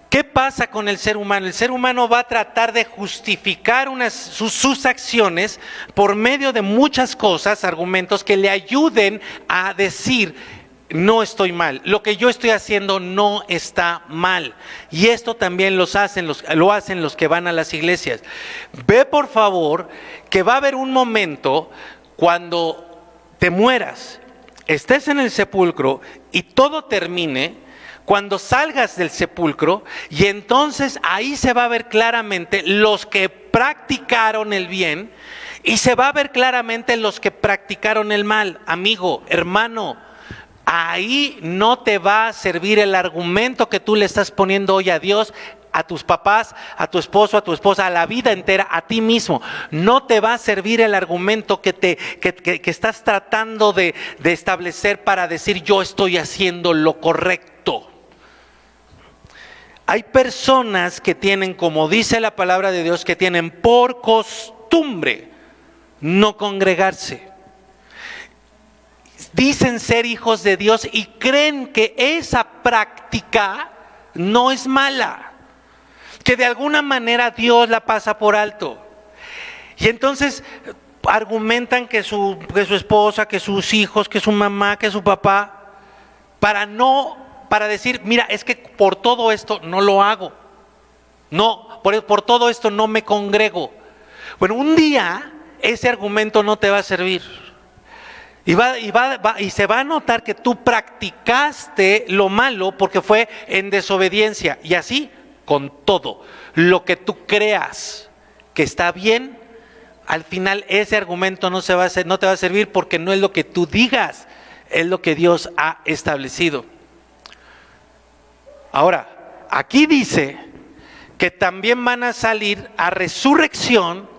¿Qué pasa con el ser humano? El ser humano va a tratar de justificar sus acciones por medio de muchas cosas, argumentos que le ayuden a decir, no estoy mal, lo que yo estoy haciendo no está mal. Y esto también lo hacen los que van a las iglesias. Ve por favor que va a haber un momento cuando te mueras, estés en el sepulcro y todo termine, cuando salgas del sepulcro, y entonces ahí se va a ver claramente los que practicaron el bien y se va a ver claramente los que practicaron el mal. Amigo, hermano, ahí no te va a servir el argumento que tú le estás poniendo hoy a Dios, a tus papás, a tu esposo, a tu esposa, a la vida entera, a ti mismo. No te va a servir el argumento que estás tratando de establecer para decir yo estoy haciendo lo correcto. Hay personas que tienen, como dice la palabra de Dios, que tienen por costumbre no congregarse. Dicen ser hijos de Dios y creen que esa práctica no es mala, que de alguna manera Dios la pasa por alto. Y entonces argumentan que su esposa, que sus hijos, que su mamá, que su papá, para decir, mira, es que por todo esto no lo hago. No, por todo esto no me congrego. Bueno, un día ese argumento no te va a servir. Y se va a notar que tú practicaste lo malo porque fue en desobediencia. Y así con todo. Lo que tú creas que está bien, al final ese argumento no te va a servir porque no es lo que tú digas, es lo que Dios ha establecido. Ahora, aquí dice que también van a salir a resurrección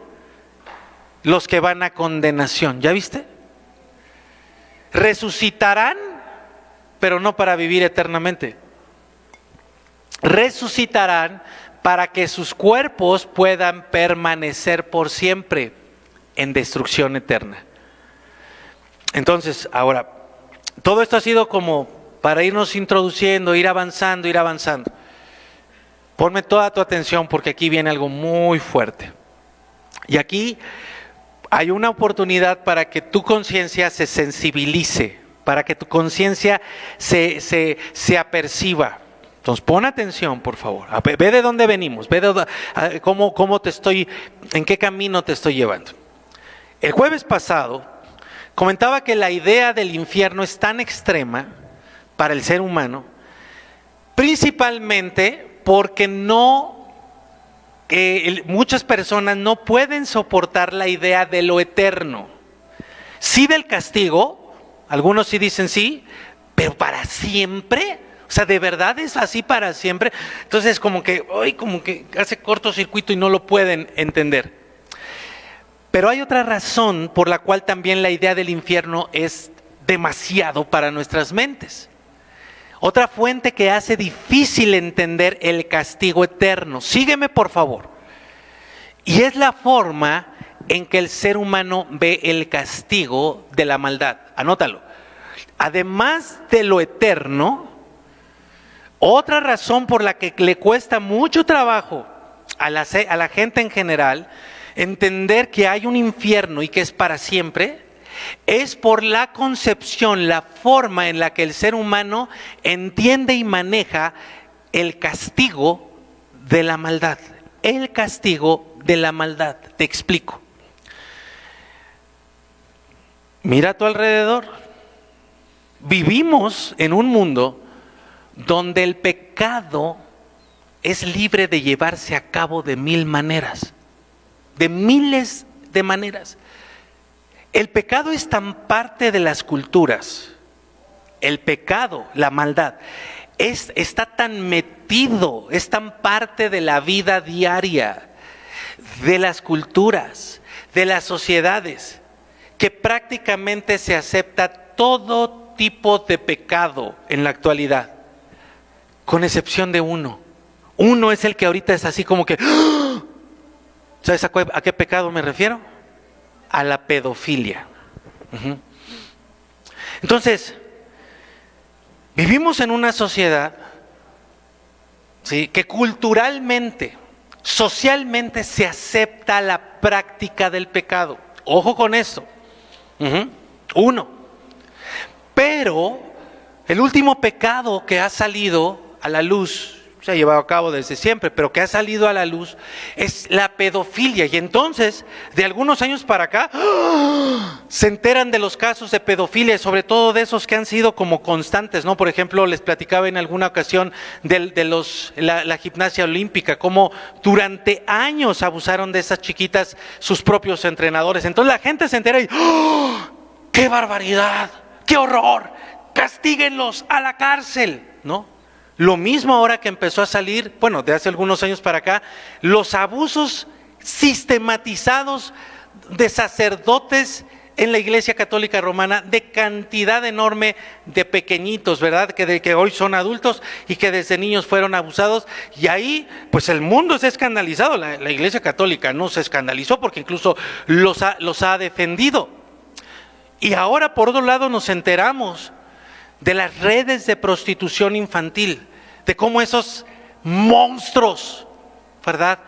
los que van a condenación. ¿Ya viste? Resucitarán, pero no para vivir eternamente. Resucitarán para que sus cuerpos puedan permanecer por siempre en destrucción eterna. Entonces, ahora, todo esto ha sido como para irnos introduciendo, ir avanzando. Ponme toda tu atención porque aquí viene algo muy fuerte. Y aquí hay una oportunidad para que tu conciencia se sensibilice, para que tu conciencia se aperciba. Entonces pon atención, por favor. Ve de dónde venimos, ve en qué camino te estoy llevando. El jueves pasado comentaba que la idea del infierno es tan extrema para el ser humano, principalmente porque no que muchas personas no pueden soportar la idea de lo eterno. Sí del castigo, algunos sí dicen sí, pero para siempre, o sea, ¿de verdad es así para siempre? Entonces como que hace cortocircuito y no lo pueden entender. Pero hay otra razón por la cual también la idea del infierno es demasiado para nuestras mentes. Otra fuente que hace difícil entender el castigo eterno. Sígueme, por favor. Y es la forma en que el ser humano ve el castigo de la maldad. Anótalo. Además de lo eterno, otra razón por la que le cuesta mucho trabajo a la gente en general entender que hay un infierno y que es para siempre, es por la concepción, la forma en la que el ser humano entiende y maneja el castigo de la maldad. El castigo de la maldad. Te explico. Mira a tu alrededor. Vivimos en un mundo donde el pecado es libre de llevarse a cabo de mil maneras, de miles de maneras. El pecado es tan parte de las culturas, el pecado, la maldad, está tan metido, es tan parte de la vida diaria, de las culturas, de las sociedades, que prácticamente se acepta todo tipo de pecado en la actualidad, con excepción de uno. Uno es el que ahorita es así como que, ¿sabes a qué pecado me refiero? A la pedofilia. Entonces, vivimos en una sociedad, ¿sí?, que culturalmente, socialmente se acepta la práctica del pecado. Ojo con esto. Uno. Pero el último pecado que ha salido a la luz, se ha llevado a cabo desde siempre, pero que ha salido a la luz, es la pedofilia. Y entonces, de algunos años para acá, se enteran de los casos de pedofilia, sobre todo de esos que han sido como constantes, ¿no? Por ejemplo, les platicaba en alguna ocasión de la gimnasia olímpica, cómo durante años abusaron de esas chiquitas sus propios entrenadores. Entonces la gente se entera y ¡qué barbaridad! ¡Qué horror! ¡Castíguenlos a la cárcel! ¿No? Lo mismo ahora que empezó a salir, bueno, de hace algunos años para acá, los abusos sistematizados de sacerdotes en la Iglesia Católica Romana, de cantidad enorme de pequeñitos, ¿verdad? Que hoy son adultos y que desde niños fueron abusados. Y ahí, pues el mundo se ha escandalizado. La Iglesia Católica no se escandalizó porque incluso los ha defendido. Y ahora, por otro lado, nos enteramos de las redes de prostitución infantil, de cómo esos monstruos, ¿verdad?,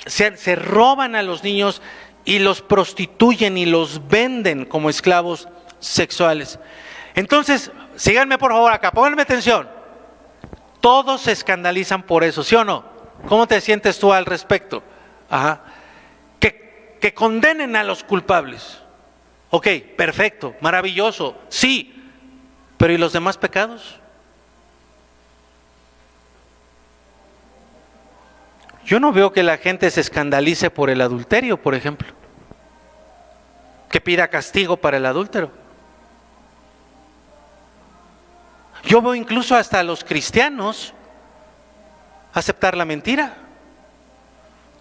se roban a los niños y los prostituyen y los venden como esclavos sexuales. Entonces, síganme por favor acá, pónganme atención. Todos se escandalizan por eso, ¿sí o no? ¿Cómo te sientes tú al respecto? Que condenen a los culpables. Ok, perfecto, maravilloso, sí. Pero ¿y los demás pecados? Yo no veo que la gente se escandalice por el adulterio, por ejemplo, que pida castigo para el adúltero. Yo veo incluso hasta a los cristianos aceptar la mentira.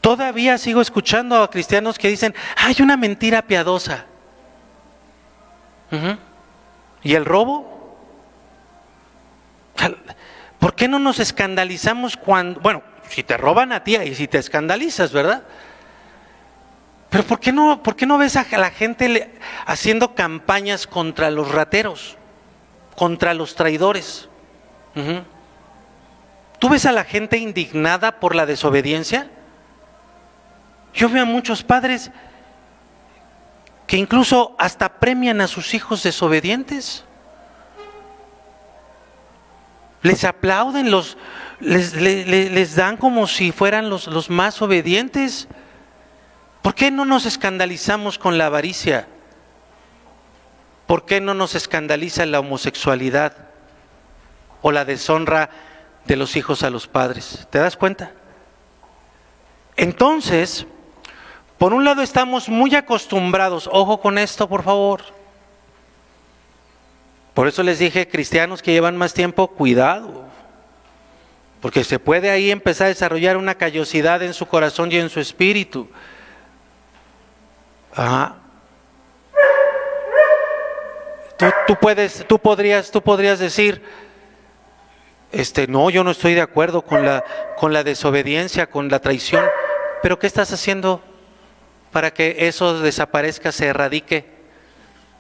Todavía sigo escuchando a cristianos que dicen, hay una mentira piadosa. ¿Y el robo? ¿Por qué no nos escandalizamos cuando, bueno, si te roban a ti y si te escandalizas, ¿verdad? Pero ¿por qué no ves a la gente haciendo campañas contra los rateros, contra los traidores? ¿Tú ves a la gente indignada por la desobediencia? Yo veo a muchos padres que incluso hasta premian a sus hijos desobedientes. Les aplauden, les dan como si fueran los más obedientes. ¿Por qué no nos escandalizamos con la avaricia? ¿Por qué no nos escandaliza la homosexualidad o la deshonra de los hijos a los padres? ¿Te das cuenta? Entonces, por un lado estamos muy acostumbrados, ojo con esto por favor, por eso les dije, cristianos que llevan más tiempo, cuidado, porque se puede ahí empezar a desarrollar una callosidad en su corazón y en su espíritu. Ajá. Tú podrías decir, no, yo no estoy de acuerdo con la desobediencia, con la traición, pero ¿qué estás haciendo para que eso desaparezca, se erradique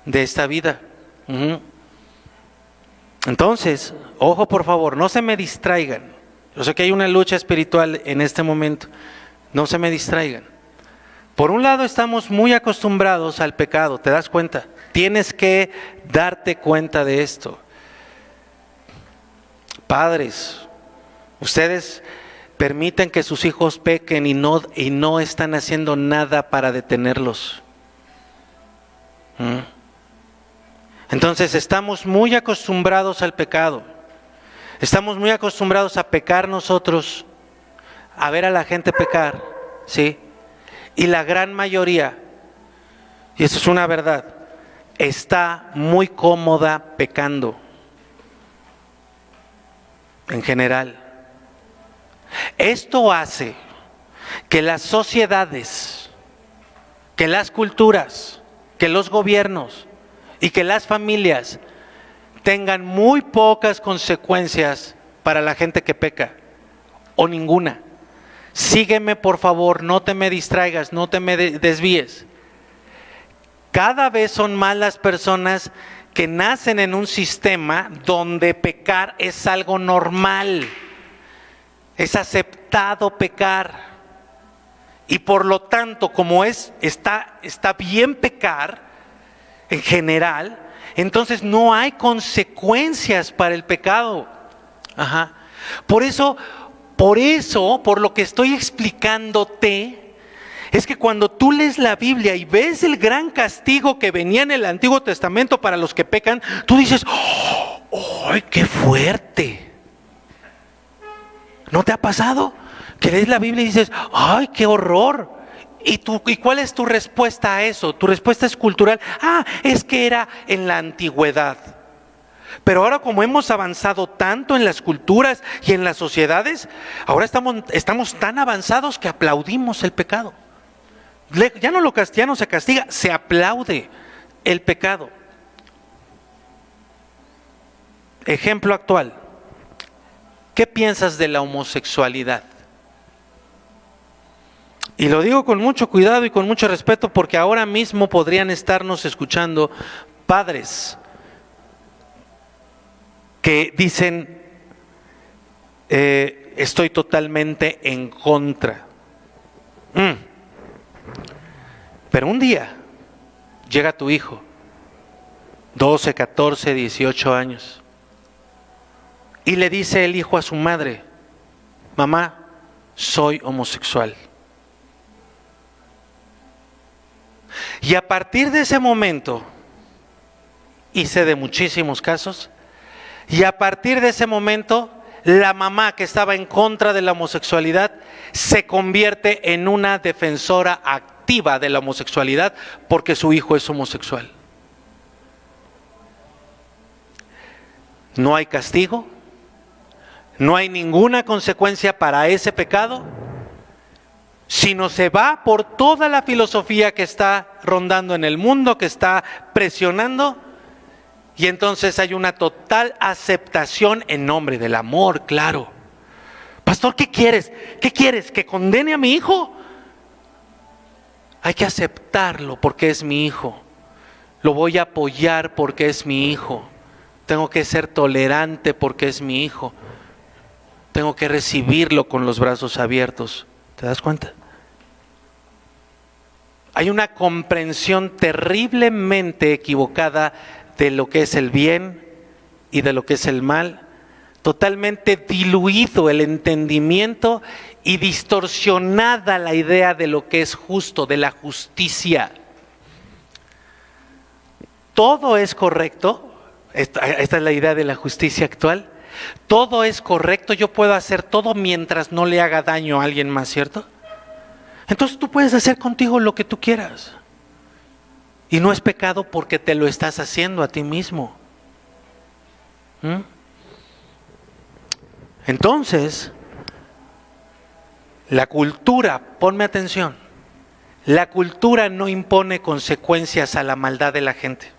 de esta vida? Entonces, ojo por favor, no se me distraigan. Yo sé que hay una lucha espiritual en este momento, no se me distraigan. Por un lado estamos muy acostumbrados al pecado, ¿te das cuenta? Tienes que darte cuenta de esto. Padres, ustedes permiten que sus hijos pequen y no están haciendo nada para detenerlos. Entonces estamos muy acostumbrados al pecado. Estamos muy acostumbrados a pecar nosotros, a ver a la gente pecar, ¿sí? Y la gran mayoría, y eso es una verdad, está muy cómoda pecando, en general. Esto hace que las sociedades, que las culturas, que los gobiernos y que las familias tengan muy pocas consecuencias para la gente que peca, o ninguna. Sígueme por favor, no te me distraigas, no te me desvíes. Cada vez son más las personas que nacen en un sistema donde pecar es algo normal, es aceptado pecar, y por lo tanto, como está bien pecar en general, entonces no hay consecuencias para el pecado. Ajá. Por eso, por lo que estoy explicándote, es que cuando tú lees la Biblia y ves el gran castigo que venía en el Antiguo Testamento para los que pecan, tú dices, ¡ay, qué fuerte! ¿No te ha pasado? Que lees la Biblia y dices, ¡ay, qué horror! ¿Y cuál es tu respuesta a eso? Tu respuesta es cultural. Es que era en la antigüedad. Pero ahora, como hemos avanzado tanto en las culturas y en las sociedades, ahora estamos tan avanzados que aplaudimos el pecado. Ya no se castiga, se aplaude el pecado. Ejemplo actual. ¿Qué piensas de la homosexualidad? Y lo digo con mucho cuidado y con mucho respeto, porque ahora mismo podrían estarnos escuchando padres que dicen, estoy totalmente en contra. Pero un día llega tu hijo, 12, 14, 18 años, y le dice el hijo a su madre, mamá, soy homosexual. Y a partir de ese momento, y sé de muchísimos casos, y a partir de ese momento, la mamá que estaba en contra de la homosexualidad se convierte en una defensora activa de la homosexualidad porque su hijo es homosexual. No hay castigo, no hay ninguna consecuencia para ese pecado, sino se va por toda la filosofía que está rondando en el mundo, que está presionando, y entonces hay una total aceptación en nombre del amor, claro. Pastor, ¿qué quieres? ¿Qué quieres? ¿Que condene a mi hijo? Hay que aceptarlo porque es mi hijo. Lo voy a apoyar porque es mi hijo. Tengo que ser tolerante porque es mi hijo. Tengo que recibirlo con los brazos abiertos. ¿Te das cuenta? Hay una comprensión terriblemente equivocada de lo que es el bien y de lo que es el mal. Totalmente diluido el entendimiento y distorsionada la idea de lo que es justo, de la justicia. Todo es correcto. Esta es la idea de la justicia actual. Todo es correcto, yo puedo hacer todo mientras no le haga daño a alguien más, ¿cierto? Entonces tú puedes hacer contigo lo que tú quieras. Y no es pecado porque te lo estás haciendo a ti mismo. Entonces, la cultura, ponme atención, la cultura no impone consecuencias a la maldad de la gente.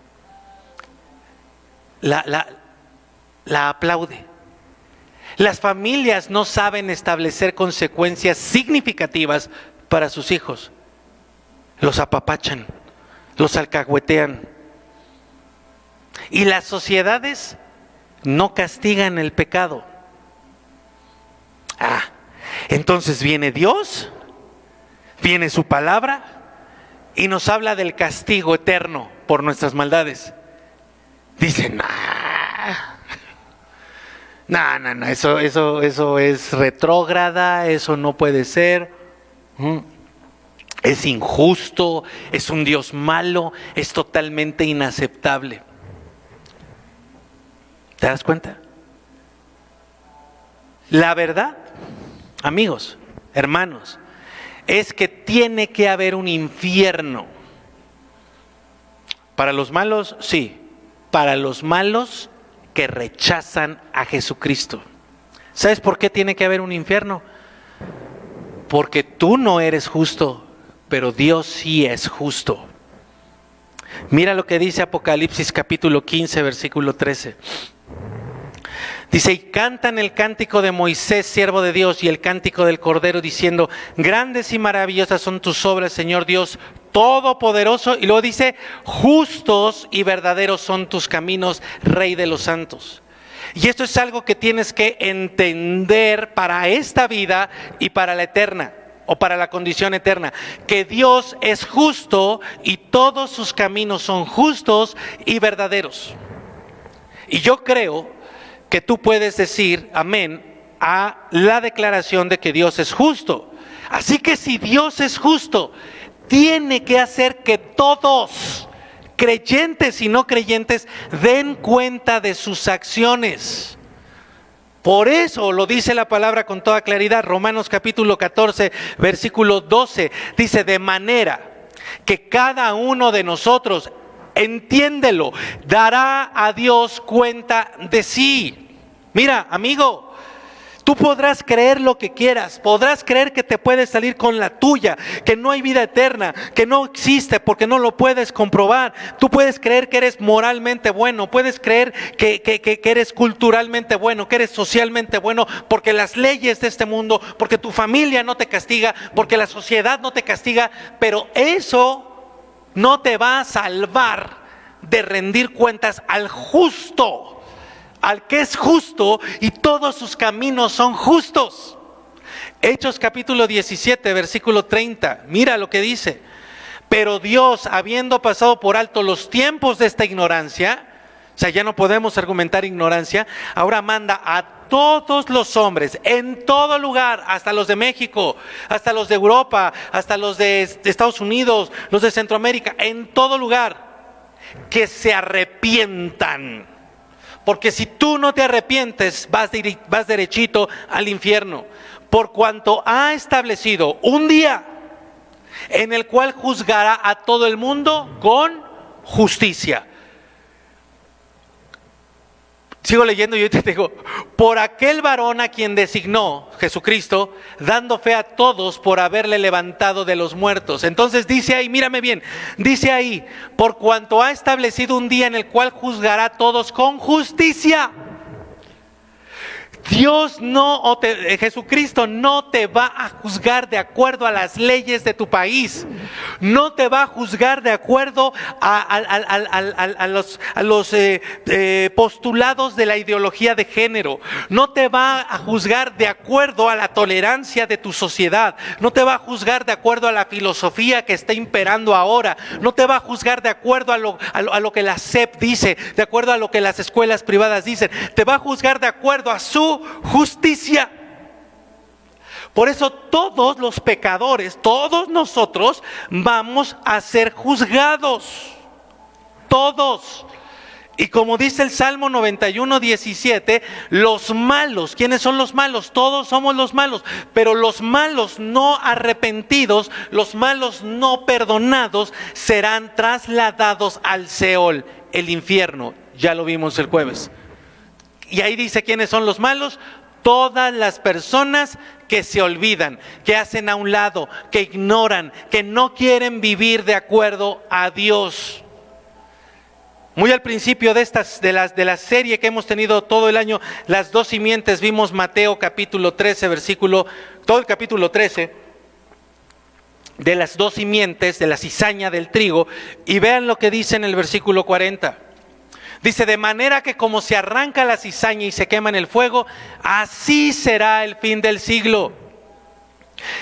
La aplaude. Las familias no saben establecer consecuencias significativas para sus hijos. Los apapachan, los alcahuetean. Y las sociedades no castigan el pecado. Entonces viene Dios, viene su palabra y nos habla del castigo eterno por nuestras maldades. Dicen, no, eso es retrógrada, eso no puede ser. Es injusto, es un Dios malo, es totalmente inaceptable. ¿Te das cuenta? La verdad, amigos, hermanos, es que tiene que haber un infierno. Para los malos, sí. Para los malos que rechazan a Jesucristo. ¿Sabes por qué tiene que haber un infierno? Porque tú no eres justo, pero Dios sí es justo. Mira lo que dice Apocalipsis capítulo 15, versículo 13. Dice, y cantan el cántico de Moisés, siervo de Dios, y el cántico del Cordero, diciendo, grandes y maravillosas son tus obras, Señor Dios Todopoderoso. Y luego dice, justos y verdaderos son tus caminos, Rey de los santos. Y esto es algo que tienes que entender para esta vida y para la eterna, o para la condición eterna, que Dios es justo y todos sus caminos son justos y verdaderos. Y yo creo que tú puedes decir amén a la declaración de que Dios es justo. Así que si Dios es justo, tiene que hacer que todos, creyentes y no creyentes, den cuenta de sus acciones. Por eso lo dice la palabra con toda claridad. Romanos capítulo 14, versículo 12, dice, de manera que cada uno de nosotros, entiéndelo, dará a Dios cuenta de sí. Mira, amigo, tú podrás creer lo que quieras, podrás creer que te puedes salir con la tuya, que no hay vida eterna, que no existe porque no lo puedes comprobar. Tú puedes creer que eres moralmente bueno, puedes creer que eres culturalmente bueno, que eres socialmente bueno, porque las leyes de este mundo, porque tu familia no te castiga, porque la sociedad no te castiga, pero eso no te va a salvar de rendir cuentas al justo, al que es justo y todos sus caminos son justos. Hechos capítulo 17, versículo 30, mira lo que dice. Pero Dios, habiendo pasado por alto los tiempos de esta ignorancia, o sea, ya no podemos argumentar ignorancia, ahora manda a todos los hombres, en todo lugar, hasta los de México, hasta los de Europa, hasta los de Estados Unidos, los de Centroamérica, en todo lugar, que se arrepientan. Porque si tú no te arrepientes, vas derechito al infierno. Por cuanto ha establecido un día en el cual juzgará a todo el mundo con justicia. Sigo leyendo y yo te digo, por aquel varón a quien designó Jesucristo, dando fe a todos por haberle levantado de los muertos. Entonces dice ahí, mírame bien, dice ahí, por cuanto ha establecido un día en el cual juzgará a todos con justicia. Jesucristo no te va a juzgar de acuerdo a las leyes de tu país, no te va a juzgar de acuerdo a los postulados de la ideología de género, no te va a juzgar de acuerdo a la tolerancia de tu sociedad, no te va a juzgar de acuerdo a la filosofía que está imperando ahora, no te va a juzgar de acuerdo a lo que la SEP dice, de acuerdo a lo que las escuelas privadas dicen, te va a juzgar de acuerdo a su justicia. Por eso todos los pecadores, todos nosotros vamos a ser juzgados, todos. Y como dice el Salmo 91:17, los malos, ¿quiénes son los malos? Todos somos los malos, pero los malos no arrepentidos, los malos no perdonados, serán trasladados al Seol, el infierno. Ya lo vimos el jueves. Y ahí dice quiénes son los malos: todas las personas que se olvidan, que hacen a un lado, que ignoran, que no quieren vivir de acuerdo a Dios. Muy al principio de la serie que hemos tenido todo el año, las dos simientes, vimos Mateo capítulo 13, todo el capítulo 13, de las dos simientes, de la cizaña del trigo, y vean lo que dice en el versículo 40. Dice: de manera que como se arranca la cizaña y se quema en el fuego, así será el fin del siglo.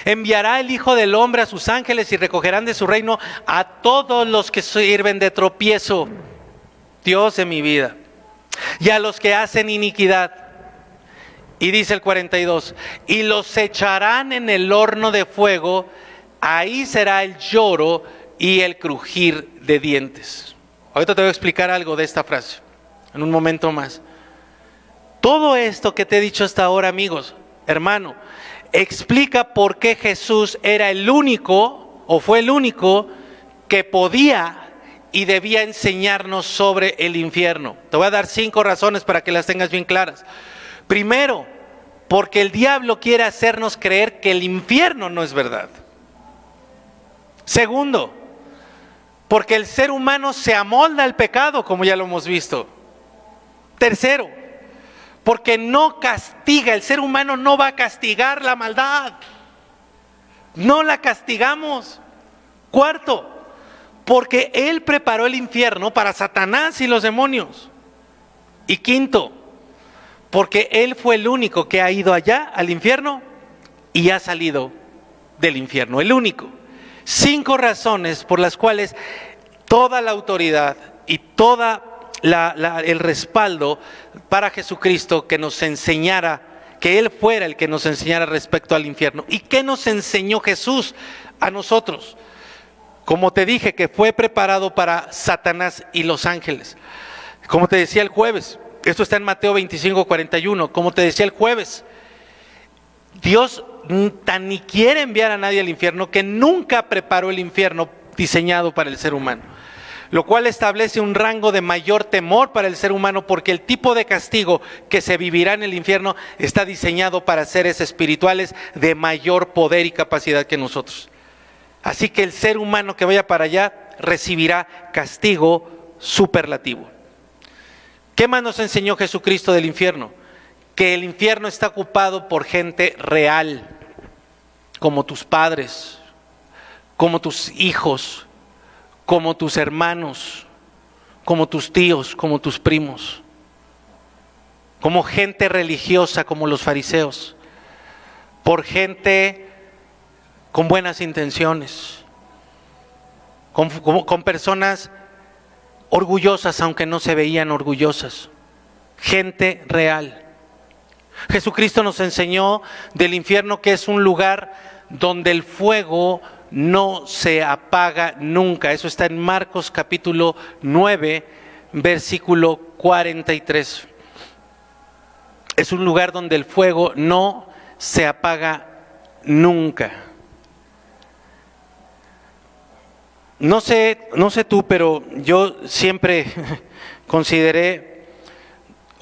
Enviará el Hijo del Hombre a sus ángeles y recogerán de su reino a todos los que sirven de tropiezo, Dios de mi vida, y a los que hacen iniquidad. Y dice el 42, y los echarán en el horno de fuego, ahí será el lloro y el crujir de dientes. Ahorita te voy a explicar algo de esta frase, en un momento más. Todo esto que te he dicho hasta ahora, amigos, hermano, explica por qué Jesús era el único, o fue el único, que podía y debía enseñarnos sobre el infierno. Te voy a dar 5 razones para que las tengas bien claras. Primero, porque el diablo quiere hacernos creer que el infierno no es verdad. Segundo, porque el ser humano se amolda al pecado, como ya lo hemos visto. Tercero, porque no castiga, el ser humano no va a castigar la maldad. No la castigamos. Cuarto, porque Él preparó el infierno para Satanás y los demonios. Y quinto, porque Él fue el único que ha ido allá al infierno y ha salido del infierno, el único. 5 razones por las cuales toda la autoridad y toda el respaldo para Jesucristo, que nos enseñara, que Él fuera el que nos enseñara respecto al infierno. ¿Y qué nos enseñó Jesús a nosotros? Como te dije, que fue preparado para Satanás y los ángeles. Como te decía el jueves, esto está en Mateo 25:41, como te decía el jueves, Dios tan ni quiere enviar a nadie al infierno, que nunca preparó el infierno diseñado para el ser humano. Lo cual establece un rango de mayor temor para el ser humano, porque el tipo de castigo que se vivirá en el infierno está diseñado para seres espirituales de mayor poder y capacidad que nosotros. Así que el ser humano que vaya para allá recibirá castigo superlativo. ¿Qué más nos enseñó Jesucristo del infierno? Que el infierno está ocupado por gente real, como tus padres, como tus hijos, como tus hermanos, como tus tíos, como tus primos, como gente religiosa, como los fariseos, por gente con buenas intenciones, con personas orgullosas aunque no se veían orgullosas, gente real. Jesucristo nos enseñó del infierno que es un lugar donde el fuego no se apaga nunca. Eso está en Marcos capítulo 9, versículo 43. Es un lugar donde el fuego no se apaga nunca. No sé tú, pero yo siempre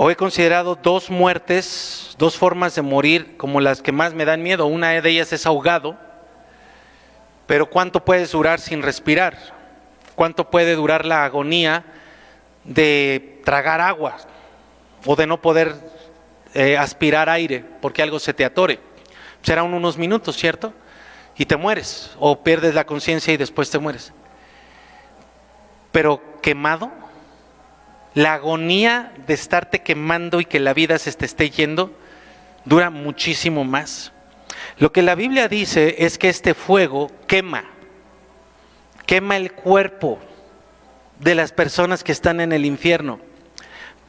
he considerado 2 muertes, 2 formas de morir como las que más me dan miedo. Una de ellas es ahogado, pero ¿cuánto puedes durar sin respirar? ¿Cuánto puede durar la agonía de tragar agua o de no poder aspirar aire porque algo se te atore? Serán unos minutos, ¿cierto? Y te mueres, o pierdes la conciencia y después te mueres. Pero quemado, la agonía de estarte quemando y que la vida se te esté yendo dura muchísimo más. Lo que la Biblia dice es que este fuego quema el cuerpo de las personas que están en el infierno,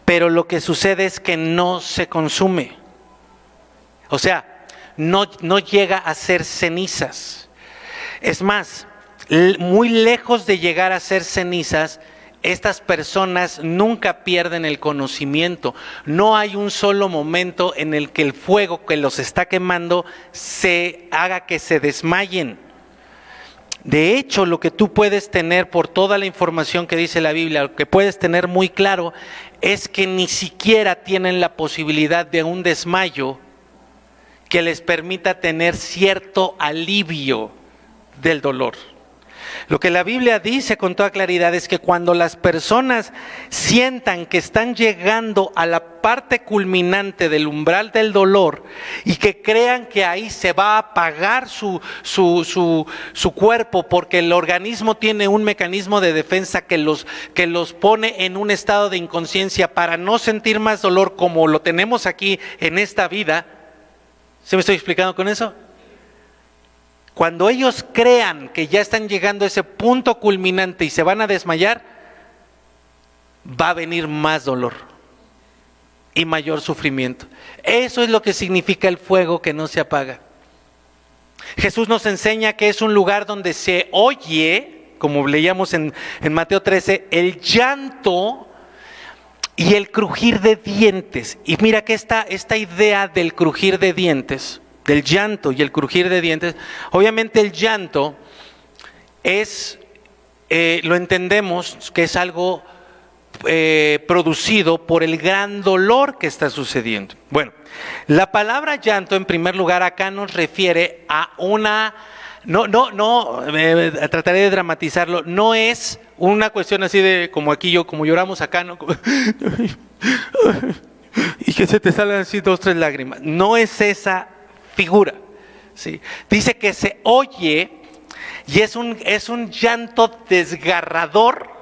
pero lo que sucede es que no se consume. O sea, no llega a ser cenizas. Es más, muy lejos de llegar a ser cenizas, estas personas nunca pierden el conocimiento. No hay un solo momento en el que el fuego que los está quemando se haga que se desmayen. De hecho, lo que tú puedes tener por toda la información que dice la Biblia, lo que puedes tener muy claro es que ni siquiera tienen la posibilidad de un desmayo que les permita tener cierto alivio del dolor. Lo que la Biblia dice con toda claridad es que cuando las personas sientan que están llegando a la parte culminante del umbral del dolor y que crean que ahí se va a apagar su cuerpo porque el organismo tiene un mecanismo de defensa que los pone en un estado de inconsciencia para no sentir más dolor como lo tenemos aquí en esta vida. ¿Se me estoy explicando con eso? Cuando ellos crean que ya están llegando a ese punto culminante y se van a desmayar, va a venir más dolor y mayor sufrimiento. Eso es lo que significa el fuego que no se apaga. Jesús nos enseña que es un lugar donde se oye, como leíamos en Mateo 13, el llanto y el crujir de dientes. Y mira que esta idea del crujir de dientes, del llanto y el crujir de dientes, obviamente el llanto es, lo entendemos que es algo producido por el gran dolor que está sucediendo. Bueno, la palabra llanto en primer lugar acá nos refiere a una, trataré de dramatizarlo, no es una cuestión así de como aquí como lloramos acá, ¿no? Y que se te salgan así 2, 3 lágrimas. No es esa figura, ¿sí? Dice que se oye y es un llanto desgarrador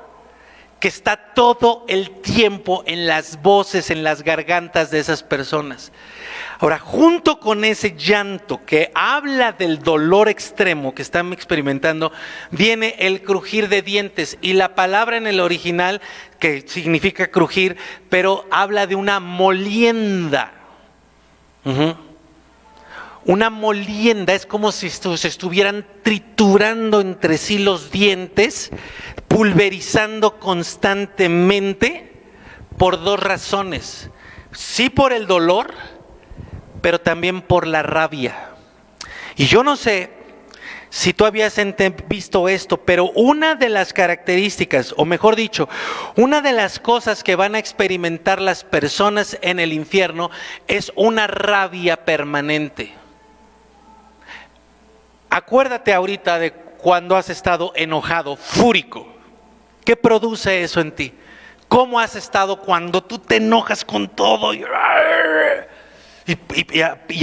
que está todo el tiempo en las voces, en las gargantas de esas personas. Ahora, junto con ese llanto que habla del dolor extremo que están experimentando, viene el crujir de dientes. Y la palabra en el original, que significa crujir, pero habla de una molienda. Una molienda es como si se estuvieran triturando entre sí los dientes, pulverizando constantemente por 2 razones. Sí, por el dolor, pero también por la rabia. Y yo no sé si tú habías visto esto, pero una de las características, o mejor dicho, una de las cosas que van a experimentar las personas en el infierno es una rabia permanente. Acuérdate ahorita de cuando has estado enojado, fúrico. ¿Qué produce eso en ti? ¿Cómo has estado cuando tú te enojas con todo y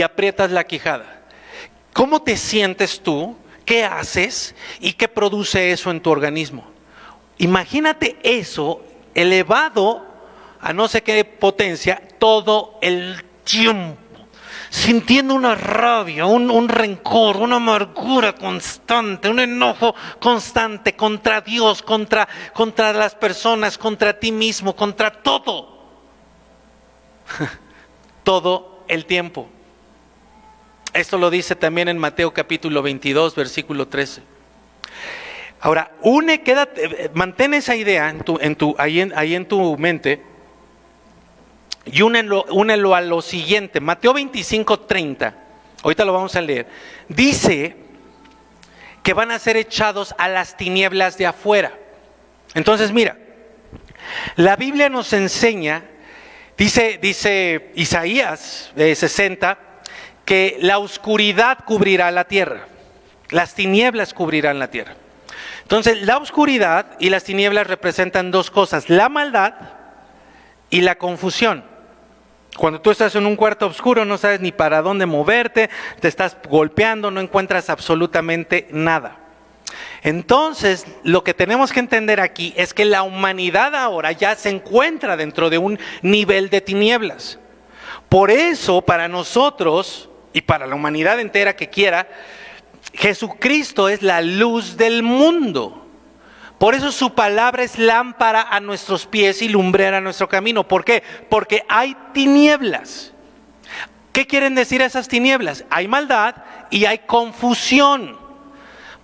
aprietas la quijada? ¿Cómo te sientes tú? ¿Qué haces? ¿Y qué produce eso en tu organismo? Imagínate eso elevado a no sé qué potencia todo el tiempo, sintiendo una rabia, un rencor, una amargura constante, un enojo constante contra Dios, contra las personas, contra ti mismo, contra todo. Todo el tiempo. Esto lo dice también en Mateo capítulo 22, versículo 13. Ahora, mantén esa idea ahí en tu mente y únelo a lo siguiente. Mateo 25:30, ahorita lo vamos a leer, dice que van a ser echados a las tinieblas de afuera. Entonces mira, la Biblia nos enseña, dice Isaías 60, que la oscuridad cubrirá la tierra, las tinieblas cubrirán la tierra. Entonces la oscuridad y las tinieblas representan 2 cosas, la maldad y la confusión. Cuando tú estás en un cuarto oscuro no sabes ni para dónde moverte, te estás golpeando, no encuentras absolutamente nada. Entonces, lo que tenemos que entender aquí es que la humanidad ahora ya se encuentra dentro de un nivel de tinieblas. Por eso, para nosotros y para la humanidad entera que quiera, Jesucristo es la luz del mundo. Por eso su palabra es lámpara a nuestros pies y lumbrera a nuestro camino. ¿Por qué? Porque hay tinieblas. ¿Qué quieren decir esas tinieblas? Hay maldad y hay confusión.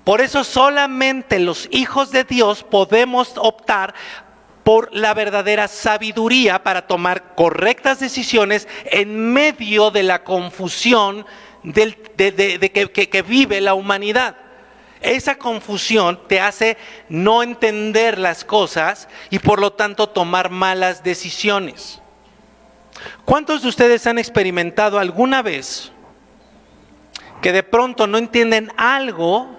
Por eso solamente los hijos de Dios podemos optar por la verdadera sabiduría para tomar correctas decisiones en medio de la confusión que vive la humanidad. Esa confusión te hace no entender las cosas y por lo tanto tomar malas decisiones. ¿Cuántos de ustedes han experimentado alguna vez que de pronto no entienden algo,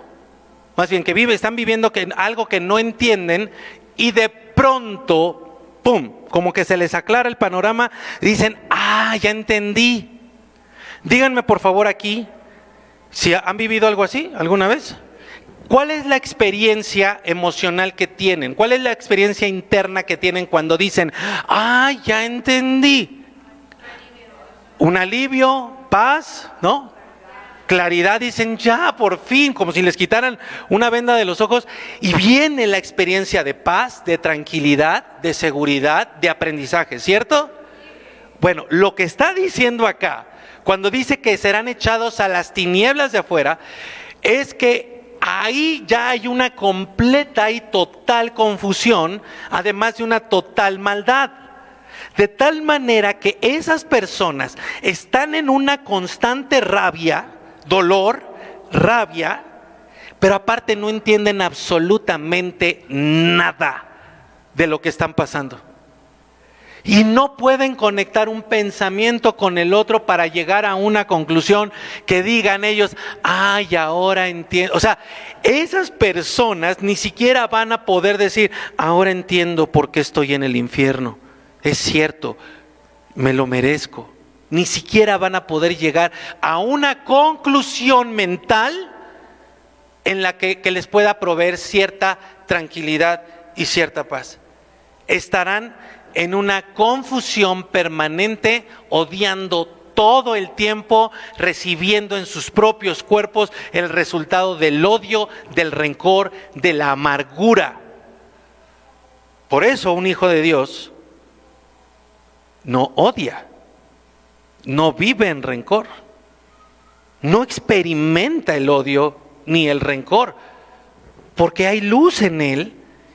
más bien que están viviendo algo que no entienden y de pronto, ¡pum!, como que se les aclara el panorama y dicen, ya entendí? Díganme por favor aquí, si han vivido algo así alguna vez. ¿Cuál es la experiencia emocional que tienen? ¿Cuál es la experiencia interna que tienen cuando dicen, ya entendí? Un alivio, paz, ¿no? Claridad, dicen, ya, por fin, como si les quitaran una venda de los ojos, y viene la experiencia de paz, de tranquilidad, de seguridad, de aprendizaje, ¿cierto? Bueno, lo que está diciendo acá, cuando dice que serán echados a las tinieblas de afuera, es que ahí ya hay una completa y total confusión, además de una total maldad. De tal manera que esas personas están en una constante rabia, dolor, rabia, pero aparte no entienden absolutamente nada de lo que están pasando. Y no pueden conectar un pensamiento con el otro para llegar a una conclusión que digan ellos, ahora entiendo. O sea, esas personas ni siquiera van a poder decir, ahora entiendo por qué estoy en el infierno. Es cierto, me lo merezco. Ni siquiera van a poder llegar a una conclusión mental en la que les pueda proveer cierta tranquilidad y cierta paz. Estarán en una confusión permanente, odiando todo el tiempo, recibiendo en sus propios cuerpos el resultado del odio, del rencor, de la amargura. Por eso un hijo de Dios no odia, no vive en rencor, no experimenta el odio ni el rencor, porque hay luz en él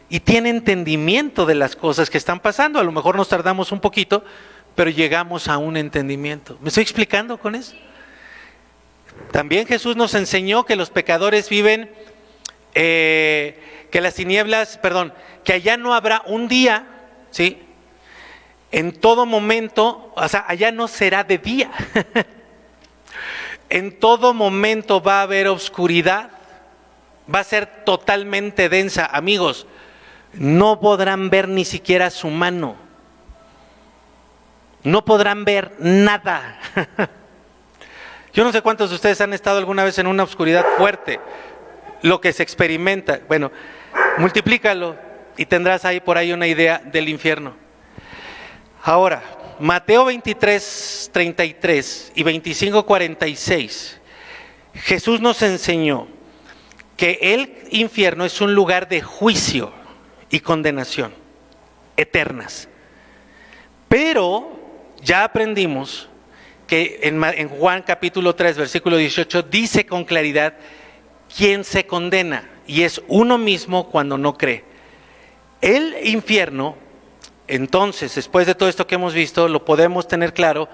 y tiene entendimiento de las cosas que están pasando. A lo mejor nos tardamos un poquito, pero llegamos a un entendimiento. ¿Me estoy explicando con eso? También Jesús nos enseñó que los pecadores viven, que las tinieblas, que allá no habrá un día, ¿sí?, en todo momento, o sea, allá no será de día. En todo momento va a haber oscuridad, va a ser totalmente densa. Amigos, no podrán ver ni siquiera su mano, no podrán ver nada. Yo no sé cuántos de ustedes han estado alguna vez en una oscuridad fuerte, lo que se experimenta. Bueno, multiplícalo y tendrás por ahí una idea del infierno. Ahora, Mateo 23, 33 y 25, 46, Jesús nos enseñó que el infierno es un lugar de juicio y condenación eternas. Pero ya aprendimos que en Juan capítulo 3, versículo 18, dice con claridad quién se condena, y es uno mismo cuando no cree. El infierno, entonces, después de todo esto que hemos visto, lo podemos tener claro,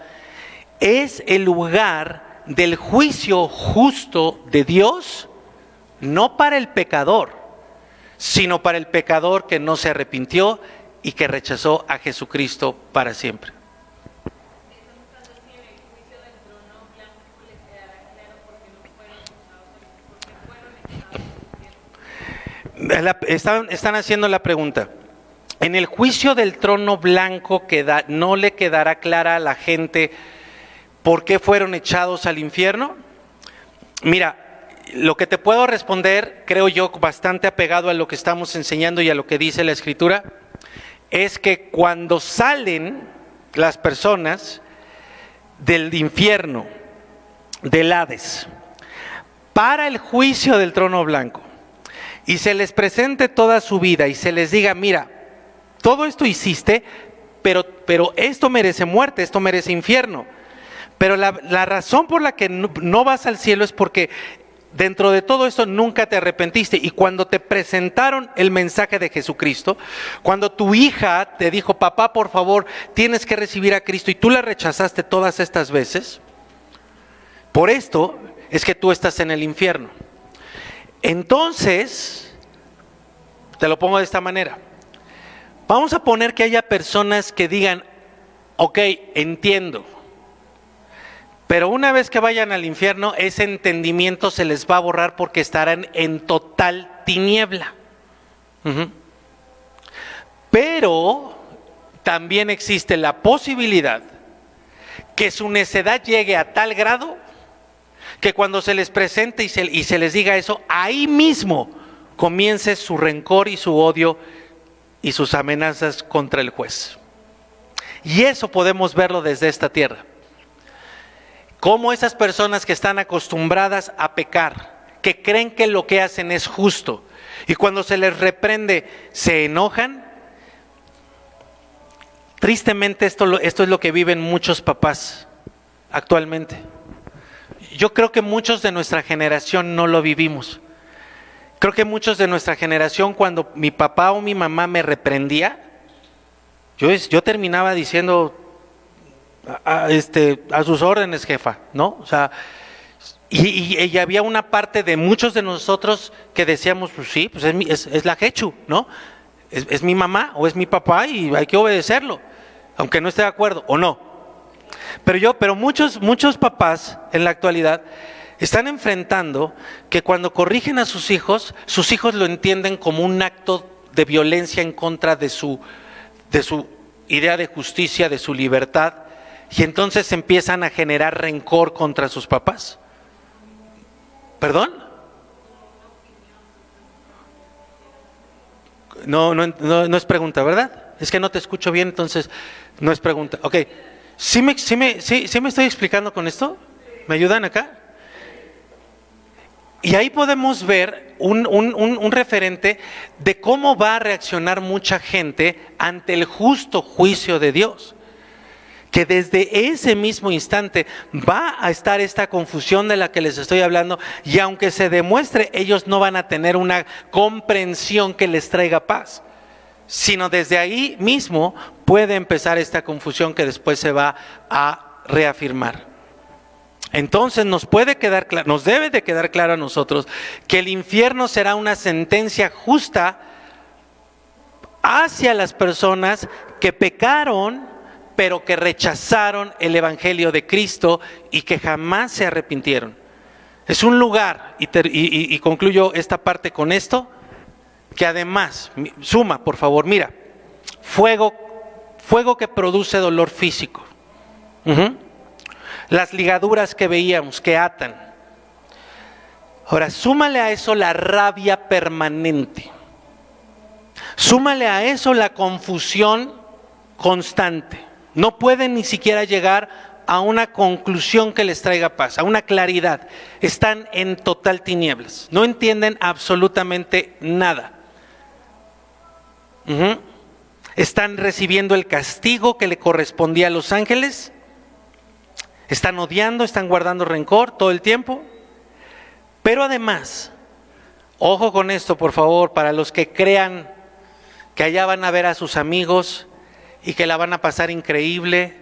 es el lugar del juicio justo de Dios, no para el pecador, sino para el pecador que no se arrepintió y que rechazó a Jesucristo para siempre. Están haciendo la pregunta. En el juicio del trono blanco ¿no le quedará clara a la gente por qué fueron echados al infierno? Mira, lo que te puedo responder, creo yo, bastante apegado a lo que estamos enseñando y a lo que dice la Escritura, es que cuando salen las personas del infierno, del Hades, para el juicio del trono blanco, y se les presente toda su vida y se les diga, mira, todo esto hiciste, pero esto merece muerte, esto merece infierno. Pero la razón por la que no vas al cielo es porque dentro de todo esto nunca te arrepentiste. Y cuando te presentaron el mensaje de Jesucristo, cuando tu hija te dijo, papá, por favor, tienes que recibir a Cristo, y tú la rechazaste todas estas veces, por esto es que tú estás en el infierno. Entonces, te lo pongo de esta manera. Vamos a poner que haya personas que digan, ok, entiendo. Pero una vez que vayan al infierno, ese entendimiento se les va a borrar porque estarán en total tiniebla. Pero también existe la posibilidad que su necedad llegue a tal grado que cuando se les presente y se les diga eso, ahí mismo comience su rencor y su odio y sus amenazas contra el juez. Y eso podemos verlo desde esta tierra. Cómo esas personas que están acostumbradas a pecar, que creen que lo que hacen es justo, y cuando se les reprende se enojan. Tristemente esto es lo que viven muchos papás actualmente. Yo creo que muchos de nuestra generación no lo vivimos. Creo que muchos de nuestra generación, cuando mi papá o mi mamá me reprendía, yo terminaba diciendo, a sus órdenes, jefa, ¿no? O sea, y había una parte de muchos de nosotros que decíamos, pues sí, pues es la Jechu, ¿no? Es mi mamá o es mi papá y hay que obedecerlo, aunque no esté de acuerdo o no. Pero muchos papás en la actualidad están enfrentando que cuando corrigen a sus hijos lo entienden como un acto de violencia en contra de su idea de justicia, de su libertad, y entonces empiezan a generar rencor contra sus papás. ¿Perdón? No es pregunta, ¿verdad? Es que no te escucho bien, entonces no es pregunta. Ok, ¿sí me estoy explicando con esto? ¿Me ayudan acá? Y ahí podemos ver un referente de cómo va a reaccionar mucha gente ante el justo juicio de Dios. Que desde ese mismo instante va a estar esta confusión de la que les estoy hablando, y aunque se demuestre, ellos no van a tener una comprensión que les traiga paz, sino desde ahí mismo puede empezar esta confusión que después se va a reafirmar. Entonces nos debe de quedar claro a nosotros que el infierno será una sentencia justa hacia las personas que pecaron, pero que rechazaron el Evangelio de Cristo y que jamás se arrepintieron. Es un lugar, y concluyo esta parte con esto, que además, suma por favor, mira, fuego que produce dolor físico. Las ligaduras que veíamos, que atan. Ahora, súmale a eso la rabia permanente. Súmale a eso la confusión constante. No pueden ni siquiera llegar a una conclusión que les traiga paz, a una claridad. Están en total tinieblas. No entienden absolutamente nada. Están recibiendo el castigo que le correspondía a los ángeles. Están odiando, están guardando rencor todo el tiempo. Pero además, ojo con esto por favor, para los que crean que allá van a ver a sus amigos y que la van a pasar increíble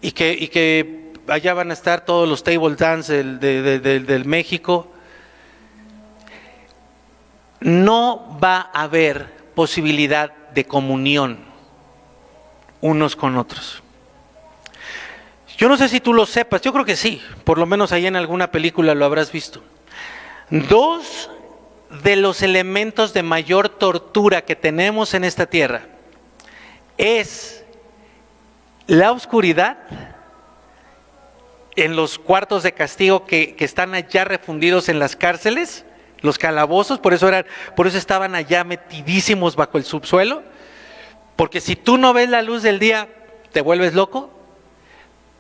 y que allá van a estar todos los table dance del México. No va a haber posibilidad de comunión unos con otros. Yo no sé si tú lo sepas, yo creo que sí, por lo menos ahí en alguna película lo habrás visto. Dos de los elementos de mayor tortura que tenemos en esta tierra es la oscuridad en los cuartos de castigo que están allá refundidos en las cárceles, los calabozos, por eso estaban allá metidísimos bajo el subsuelo, porque si tú no ves la luz del día te vuelves loco.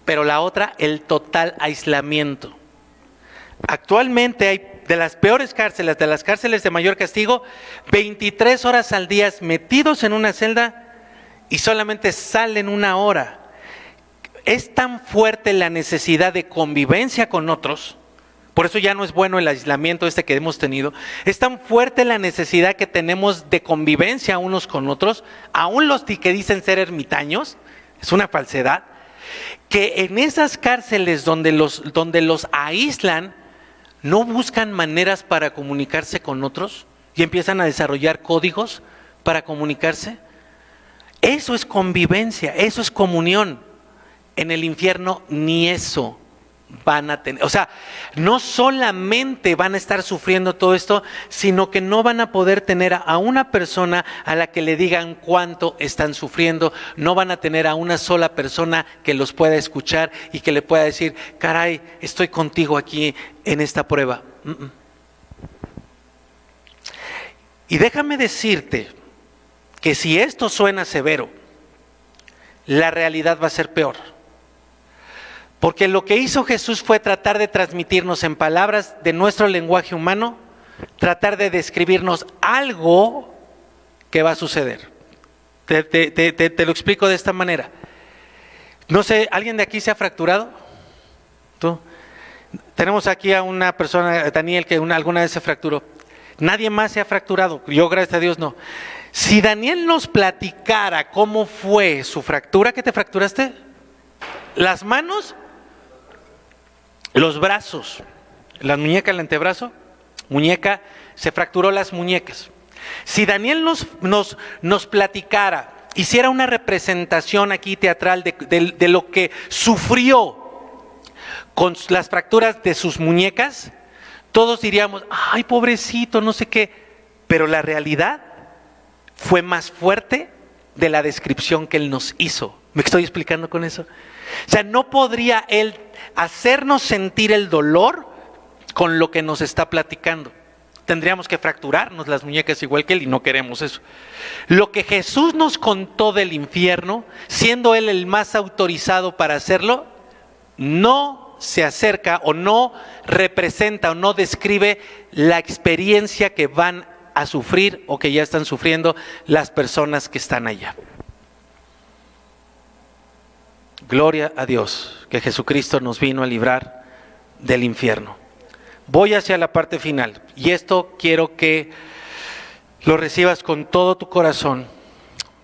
Pero la otra, el total aislamiento. Actualmente hay de las peores cárceles, de las cárceles de mayor castigo, 23 horas al día metidos en una celda y solamente salen 1 hora. Es tan fuerte la necesidad de convivencia con otros, Por eso ya no es bueno el aislamiento que hemos tenido. Es tan fuerte la necesidad que tenemos de convivencia unos con otros, aún los que dicen ser ermitaños, es una falsedad, que en esas cárceles donde los aíslan, no buscan maneras para comunicarse con otros y empiezan a desarrollar códigos para comunicarse. Eso es convivencia, eso es comunión. En el infierno ni eso van a tener. O sea, no solamente van a estar sufriendo todo esto, sino que no van a poder tener a una persona a la que le digan cuánto están sufriendo. No van a tener a una sola persona que los pueda escuchar y que le pueda decir, caray, estoy contigo aquí en esta prueba. Y déjame decirte que si esto suena severo, la realidad va a ser peor. Porque lo que hizo Jesús fue tratar de transmitirnos en palabras de nuestro lenguaje humano, tratar de describirnos algo que va a suceder. Te lo explico de esta manera. No sé, ¿alguien de aquí se ha fracturado? ¿Tú? Tenemos aquí a una persona, Daniel, que alguna vez se fracturó. Nadie más se ha fracturado, yo gracias a Dios no. Si Daniel nos platicara cómo fue su fractura, ¿qué te fracturaste? Las manos, los brazos, la muñeca, el antebrazo, muñeca, se fracturó las muñecas. Si Daniel nos platicara, hiciera una representación aquí teatral de lo que sufrió con las fracturas de sus muñecas, todos diríamos, ay, pobrecito, no sé qué, pero la realidad fue más fuerte de la descripción que él nos hizo. ¿Me estoy explicando con eso? O sea, no podría él hacernos sentir el dolor con lo que nos está platicando. Tendríamos que fracturarnos las muñecas igual que él y no queremos eso. Lo que Jesús nos contó del infierno, siendo él el más autorizado para hacerlo, no se acerca o no representa o no describe la experiencia que van a sufrir o que ya están sufriendo las personas que están allá. Gloria a Dios, que Jesucristo nos vino a librar del infierno. Voy hacia la parte final y esto quiero que lo recibas con todo tu corazón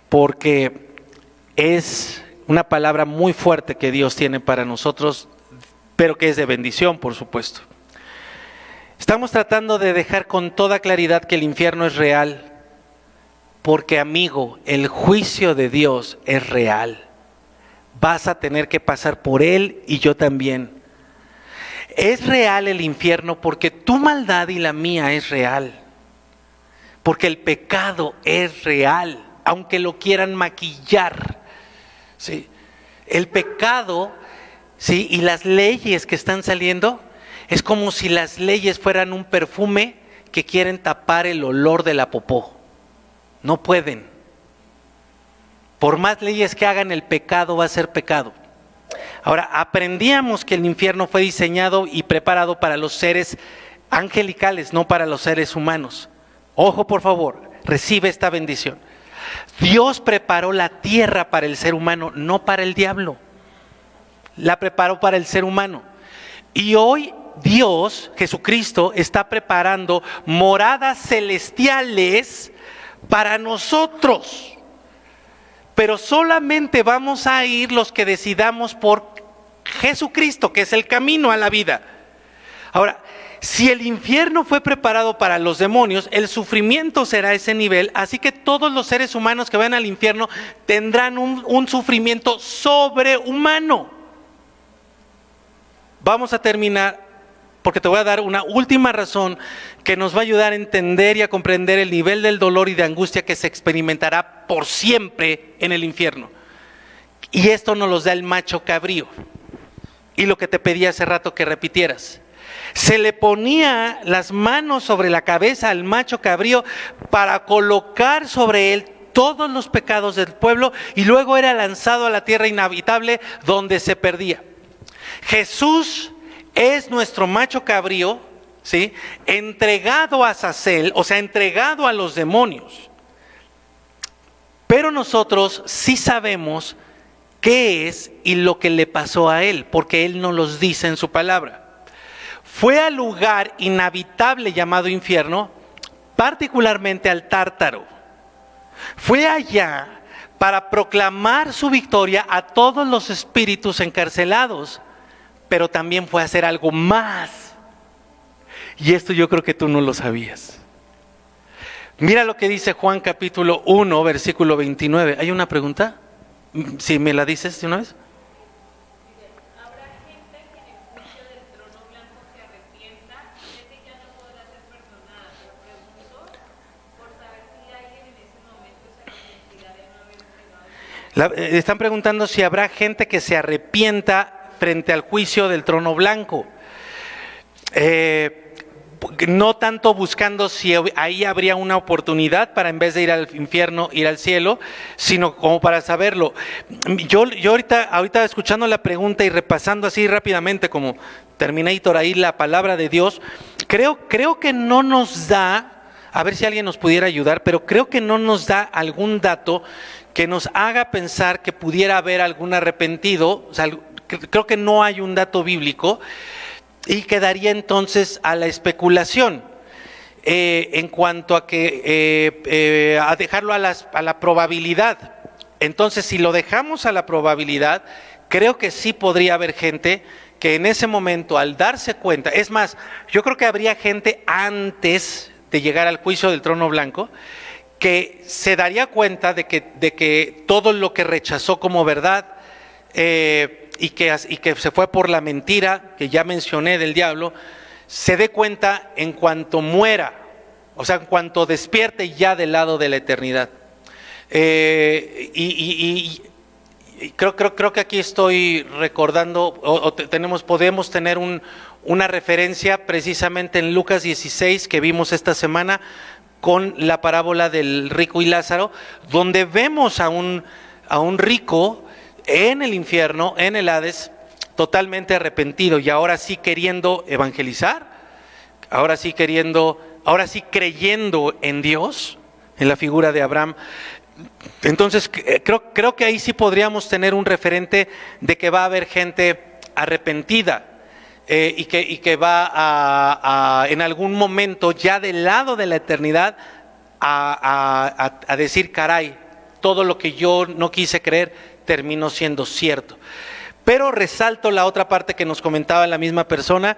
porque es una palabra muy fuerte que Dios tiene para nosotros, pero que es de bendición, por supuesto. Estamos tratando de dejar con toda claridad que el infierno es real, porque amigo, el juicio de Dios es real. Vas a tener que pasar por él y yo también. Es real el infierno porque tu maldad y la mía es real. Porque el pecado es real, aunque lo quieran maquillar. ¿Sí? El pecado, ¿sí? Y las leyes que están saliendo, es como si las leyes fueran un perfume que quieren tapar el olor de la popó. No pueden. Por más leyes que hagan, el pecado va a ser pecado. Ahora, aprendíamos que el infierno fue diseñado y preparado para los seres angelicales, no para los seres humanos. Ojo, por favor, recibe esta bendición. Dios preparó la tierra para el ser humano, no para el diablo. La preparó para el ser humano. Y hoy Dios, Jesucristo, está preparando moradas celestiales para nosotros. Pero solamente vamos a ir los que decidamos por Jesucristo, que es el camino a la vida. Ahora, si el infierno fue preparado para los demonios, el sufrimiento será a ese nivel, así que todos los seres humanos que van al infierno tendrán un sufrimiento sobrehumano. Vamos a terminar, porque te voy a dar una última razón que nos va a ayudar a entender y a comprender el nivel del dolor y de angustia que se experimentará por siempre en el infierno. Y esto nos lo da el macho cabrío. Y lo que te pedí hace rato que repitieras. Se le ponía las manos sobre la cabeza al macho cabrío para colocar sobre él todos los pecados del pueblo y luego era lanzado a la tierra inhabitable donde se perdía. Jesús es nuestro macho cabrío, ¿sí? Entregado a Azazel, o sea, entregado a los demonios. Pero nosotros sí sabemos qué es y lo que le pasó a él, porque él nos los dice en su palabra. fue al lugar inhabitable llamado infierno, particularmente al Tártaro. Fue allá para proclamar su victoria a todos los espíritus encarcelados, pero también fue a hacer algo más. Y esto yo creo que tú no lo sabías. Mira lo que dice Juan capítulo 1, versículo 29. ¿Hay una pregunta? Si me la dices de una vez. Habrá gente que en el juicio del trono blanco se arrepienta, sé que ya no podrá ser perdonada, pero pregunto por saber si alguien en ese momento se arrepentirá de no haber entregado. Están preguntando si habrá gente que se arrepienta frente al juicio del trono blanco. No tanto buscando si ahí habría una oportunidad para, en vez de ir al infierno, ir al cielo, sino como para saberlo. Yo ahorita escuchando la pregunta y repasando así rápidamente como Terminator ahí la palabra de Dios, creo que no nos da, a ver si alguien nos pudiera ayudar, pero creo que no nos da algún dato que nos haga pensar que pudiera haber algún arrepentido. O sea, creo que no hay un dato bíblico. Y quedaría entonces a la especulación en cuanto a que a dejarlo a la probabilidad. Entonces, si lo dejamos a la probabilidad, creo que sí podría haber gente que en ese momento, al darse cuenta, es más, yo creo que habría gente antes de llegar al juicio del trono blanco que se daría cuenta de que todo lo que rechazó como verdad y que se fue por la mentira que ya mencioné del diablo, se dé cuenta en cuanto muera, o sea, en cuanto despierte ya del lado de la eternidad. Creo que aquí estoy recordando, podemos tener una referencia precisamente en Lucas 16 que vimos esta semana con la parábola del rico y Lázaro, donde vemos a un rico en el infierno, en el Hades, totalmente arrepentido y ahora sí queriendo evangelizar, ahora sí creyendo en Dios, en la figura de Abraham. Entonces creo que ahí sí podríamos tener un referente de que va a haber gente arrepentida y que va en algún momento ya del lado de la eternidad a decir, caray, todo lo que yo no quise creer terminó siendo cierto. Pero resalto la otra parte que nos comentaba la misma persona: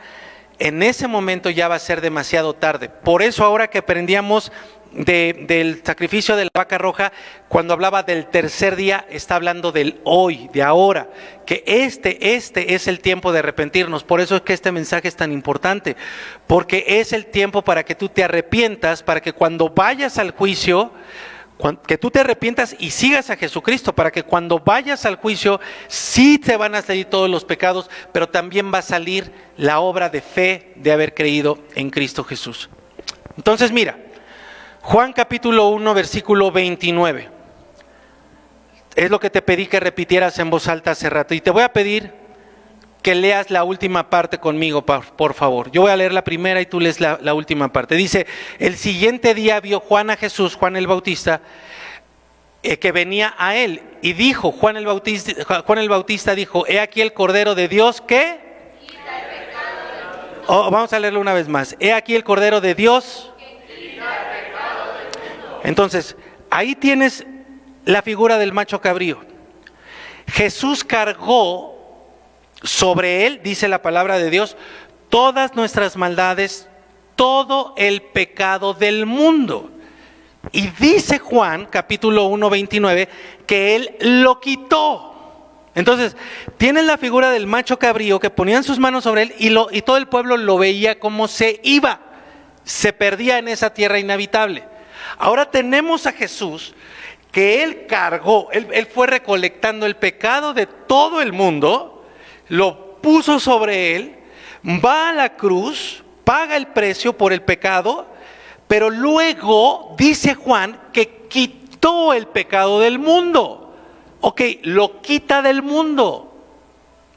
en ese momento ya va a ser demasiado tarde. Por eso ahora que aprendíamos del sacrificio de la vaca roja, cuando hablaba del tercer día, está hablando del hoy, de ahora, que este es el tiempo de arrepentirnos. Por eso es que este mensaje es tan importante, porque es el tiempo para que tú te arrepientas, para que cuando vayas al juicio, que tú te arrepientas y sigas a Jesucristo, para que cuando vayas al juicio sí te van a salir todos los pecados, pero también va a salir la obra de fe de haber creído en Cristo Jesús. Entonces mira, Juan capítulo 1 versículo 29, es lo que te pedí que repitieras en voz alta hace rato, y te voy a pedir que leas la última parte conmigo, por favor. Yo voy a leer la primera y tú lees la última parte. Dice: el siguiente día vio Juan a Jesús, Juan el Bautista, que venía a él, y dijo, Juan el Bautista dijo: he aquí el Cordero de Dios que quita el pecado del mundo. Vamos a leerlo una vez más. He aquí el Cordero de Dios que quita el pecado del mundo. Entonces, ahí tienes la figura del macho cabrío. Jesús cargó sobre él, dice la palabra de Dios, todas nuestras maldades, todo el pecado del mundo. Y dice Juan, capítulo 1, 29, que él lo quitó. Entonces, tienes la figura del macho cabrío que ponían sus manos sobre él y todo el pueblo lo veía como se iba, se perdía en esa tierra inhabitable. Ahora tenemos a Jesús que él cargó, él fue recolectando el pecado de todo el mundo, lo puso sobre él, va a la cruz, paga el precio por el pecado, pero luego dice Juan que quitó el pecado del mundo. Ok, lo quita del mundo,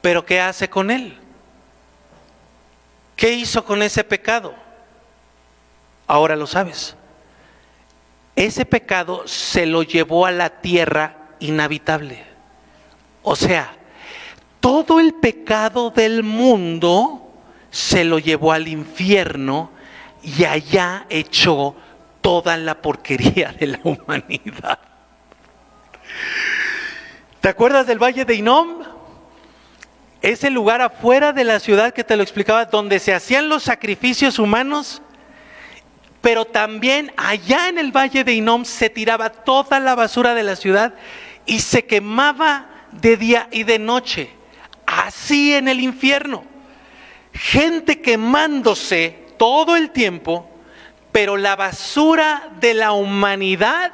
pero ¿qué hace con él? ¿Qué hizo con ese pecado? Ahora lo sabes. Ese pecado se lo llevó a la tierra inhabitable. O sea, todo el pecado del mundo se lo llevó al infierno y allá echó toda la porquería de la humanidad. ¿Te acuerdas del Valle de Hinnom? Ese lugar afuera de la ciudad que te lo explicaba, donde se hacían los sacrificios humanos, pero también allá en el Valle de Hinnom se tiraba toda la basura de la ciudad y se quemaba de día y de noche. Así en el infierno. Gente quemándose todo el tiempo, pero la basura de la humanidad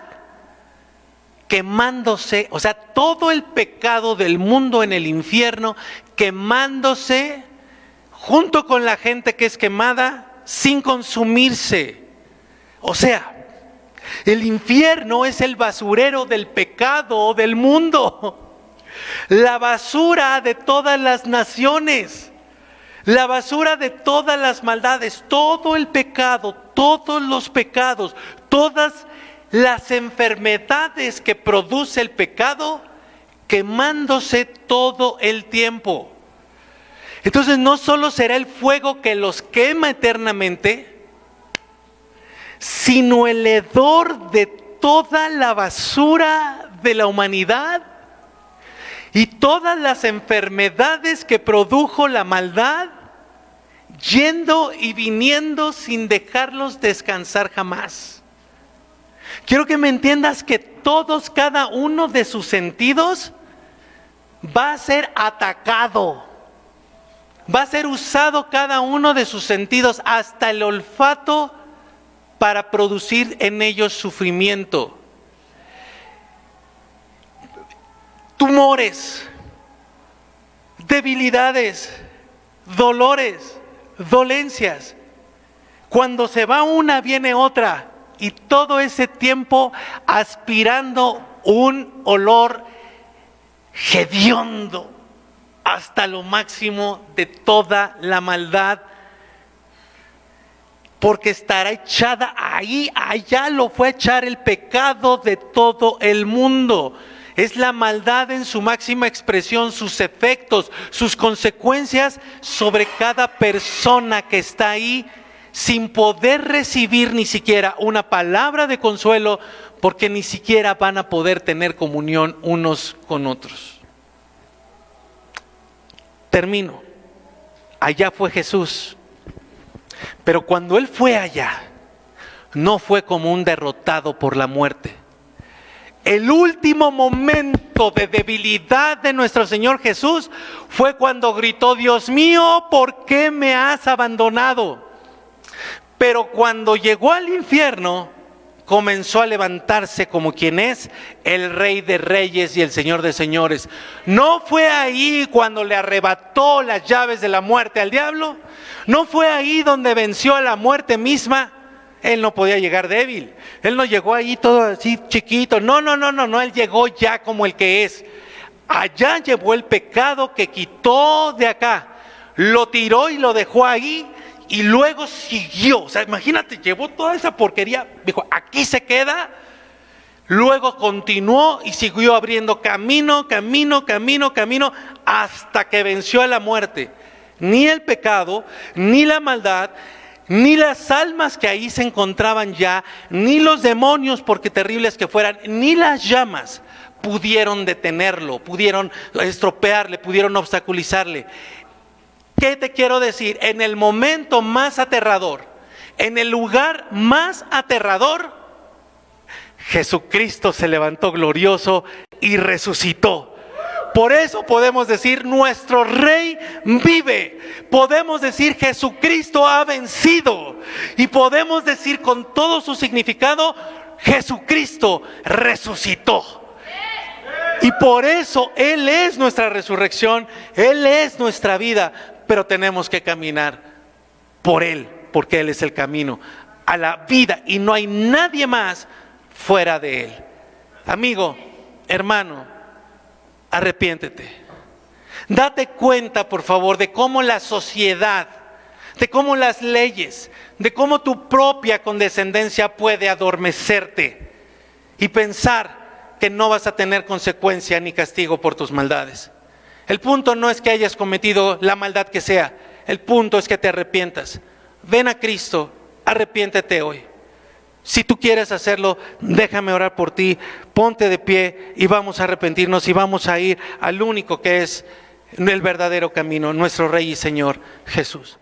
quemándose, o sea, todo el pecado del mundo en el infierno quemándose junto con la gente que es quemada sin consumirse. O sea, el infierno es el basurero del pecado del mundo, la basura de todas las naciones, la basura de todas las maldades, todo el pecado, todos los pecados, todas las enfermedades que produce el pecado, quemándose todo el tiempo. Entonces no solo será el fuego que los quema eternamente, sino el hedor de toda la basura de la humanidad y todas las enfermedades que produjo la maldad, yendo y viniendo sin dejarlos descansar jamás. Quiero que me entiendas que todos, cada uno de sus sentidos va a ser atacado. Va a ser usado cada uno de sus sentidos, hasta el olfato, para producir en ellos sufrimiento. Tumores, debilidades, dolores, dolencias. Cuando se va una, viene otra. Y todo ese tiempo aspirando un olor hediondo hasta lo máximo de toda la maldad, porque estará echada ahí, allá lo fue a echar el pecado de todo el mundo. Es la maldad en su máxima expresión, sus efectos, sus consecuencias sobre cada persona que está ahí, sin poder recibir ni siquiera una palabra de consuelo, porque ni siquiera van a poder tener comunión unos con otros. Termino. Allá fue Jesús, pero cuando Él fue allá, no fue como un derrotado por la muerte. El último momento de debilidad de nuestro Señor Jesús fue cuando gritó: Dios mío, ¿por qué me has abandonado? Pero cuando llegó al infierno, comenzó a levantarse como quien es el Rey de Reyes y el Señor de Señores. No fue ahí cuando le arrebató las llaves de la muerte al diablo. No fue ahí donde venció a la muerte misma. Él no podía llegar débil. Él no llegó ahí todo así chiquito. No. Él llegó ya como el que es. Allá llevó el pecado que quitó de acá. Lo tiró y lo dejó ahí. Y luego siguió, o sea, imagínate, llevó toda esa porquería, dijo, aquí se queda. Luego continuó y siguió abriendo camino, hasta que venció a la muerte. Ni el pecado, ni la maldad, ni las almas que ahí se encontraban ya, ni los demonios, porque terribles que fueran, ni las llamas pudieron detenerlo, pudieron estropearle, pudieron obstaculizarle. ¿Qué te quiero decir? En el momento más aterrador, en el lugar más aterrador, Jesucristo se levantó glorioso y resucitó. Por eso podemos decir, nuestro Rey vive. Podemos decir, Jesucristo ha vencido. Y podemos decir con todo su significado, Jesucristo resucitó. Y por eso Él es nuestra resurrección, Él es nuestra vida. Pero tenemos que caminar por Él, porque Él es el camino a la vida y no hay nadie más fuera de Él. Amigo, hermano, arrepiéntete. Date cuenta, por favor, de cómo la sociedad, de cómo las leyes, de cómo tu propia condescendencia puede adormecerte y pensar que no vas a tener consecuencia ni castigo por tus maldades. El punto no es que hayas cometido la maldad que sea, El punto es que te arrepientas. Ven a Cristo, arrepiéntete hoy. Si tú quieres hacerlo, déjame orar por ti, ponte de pie y vamos a arrepentirnos y vamos a ir al único que es el verdadero camino, nuestro Rey y Señor Jesús.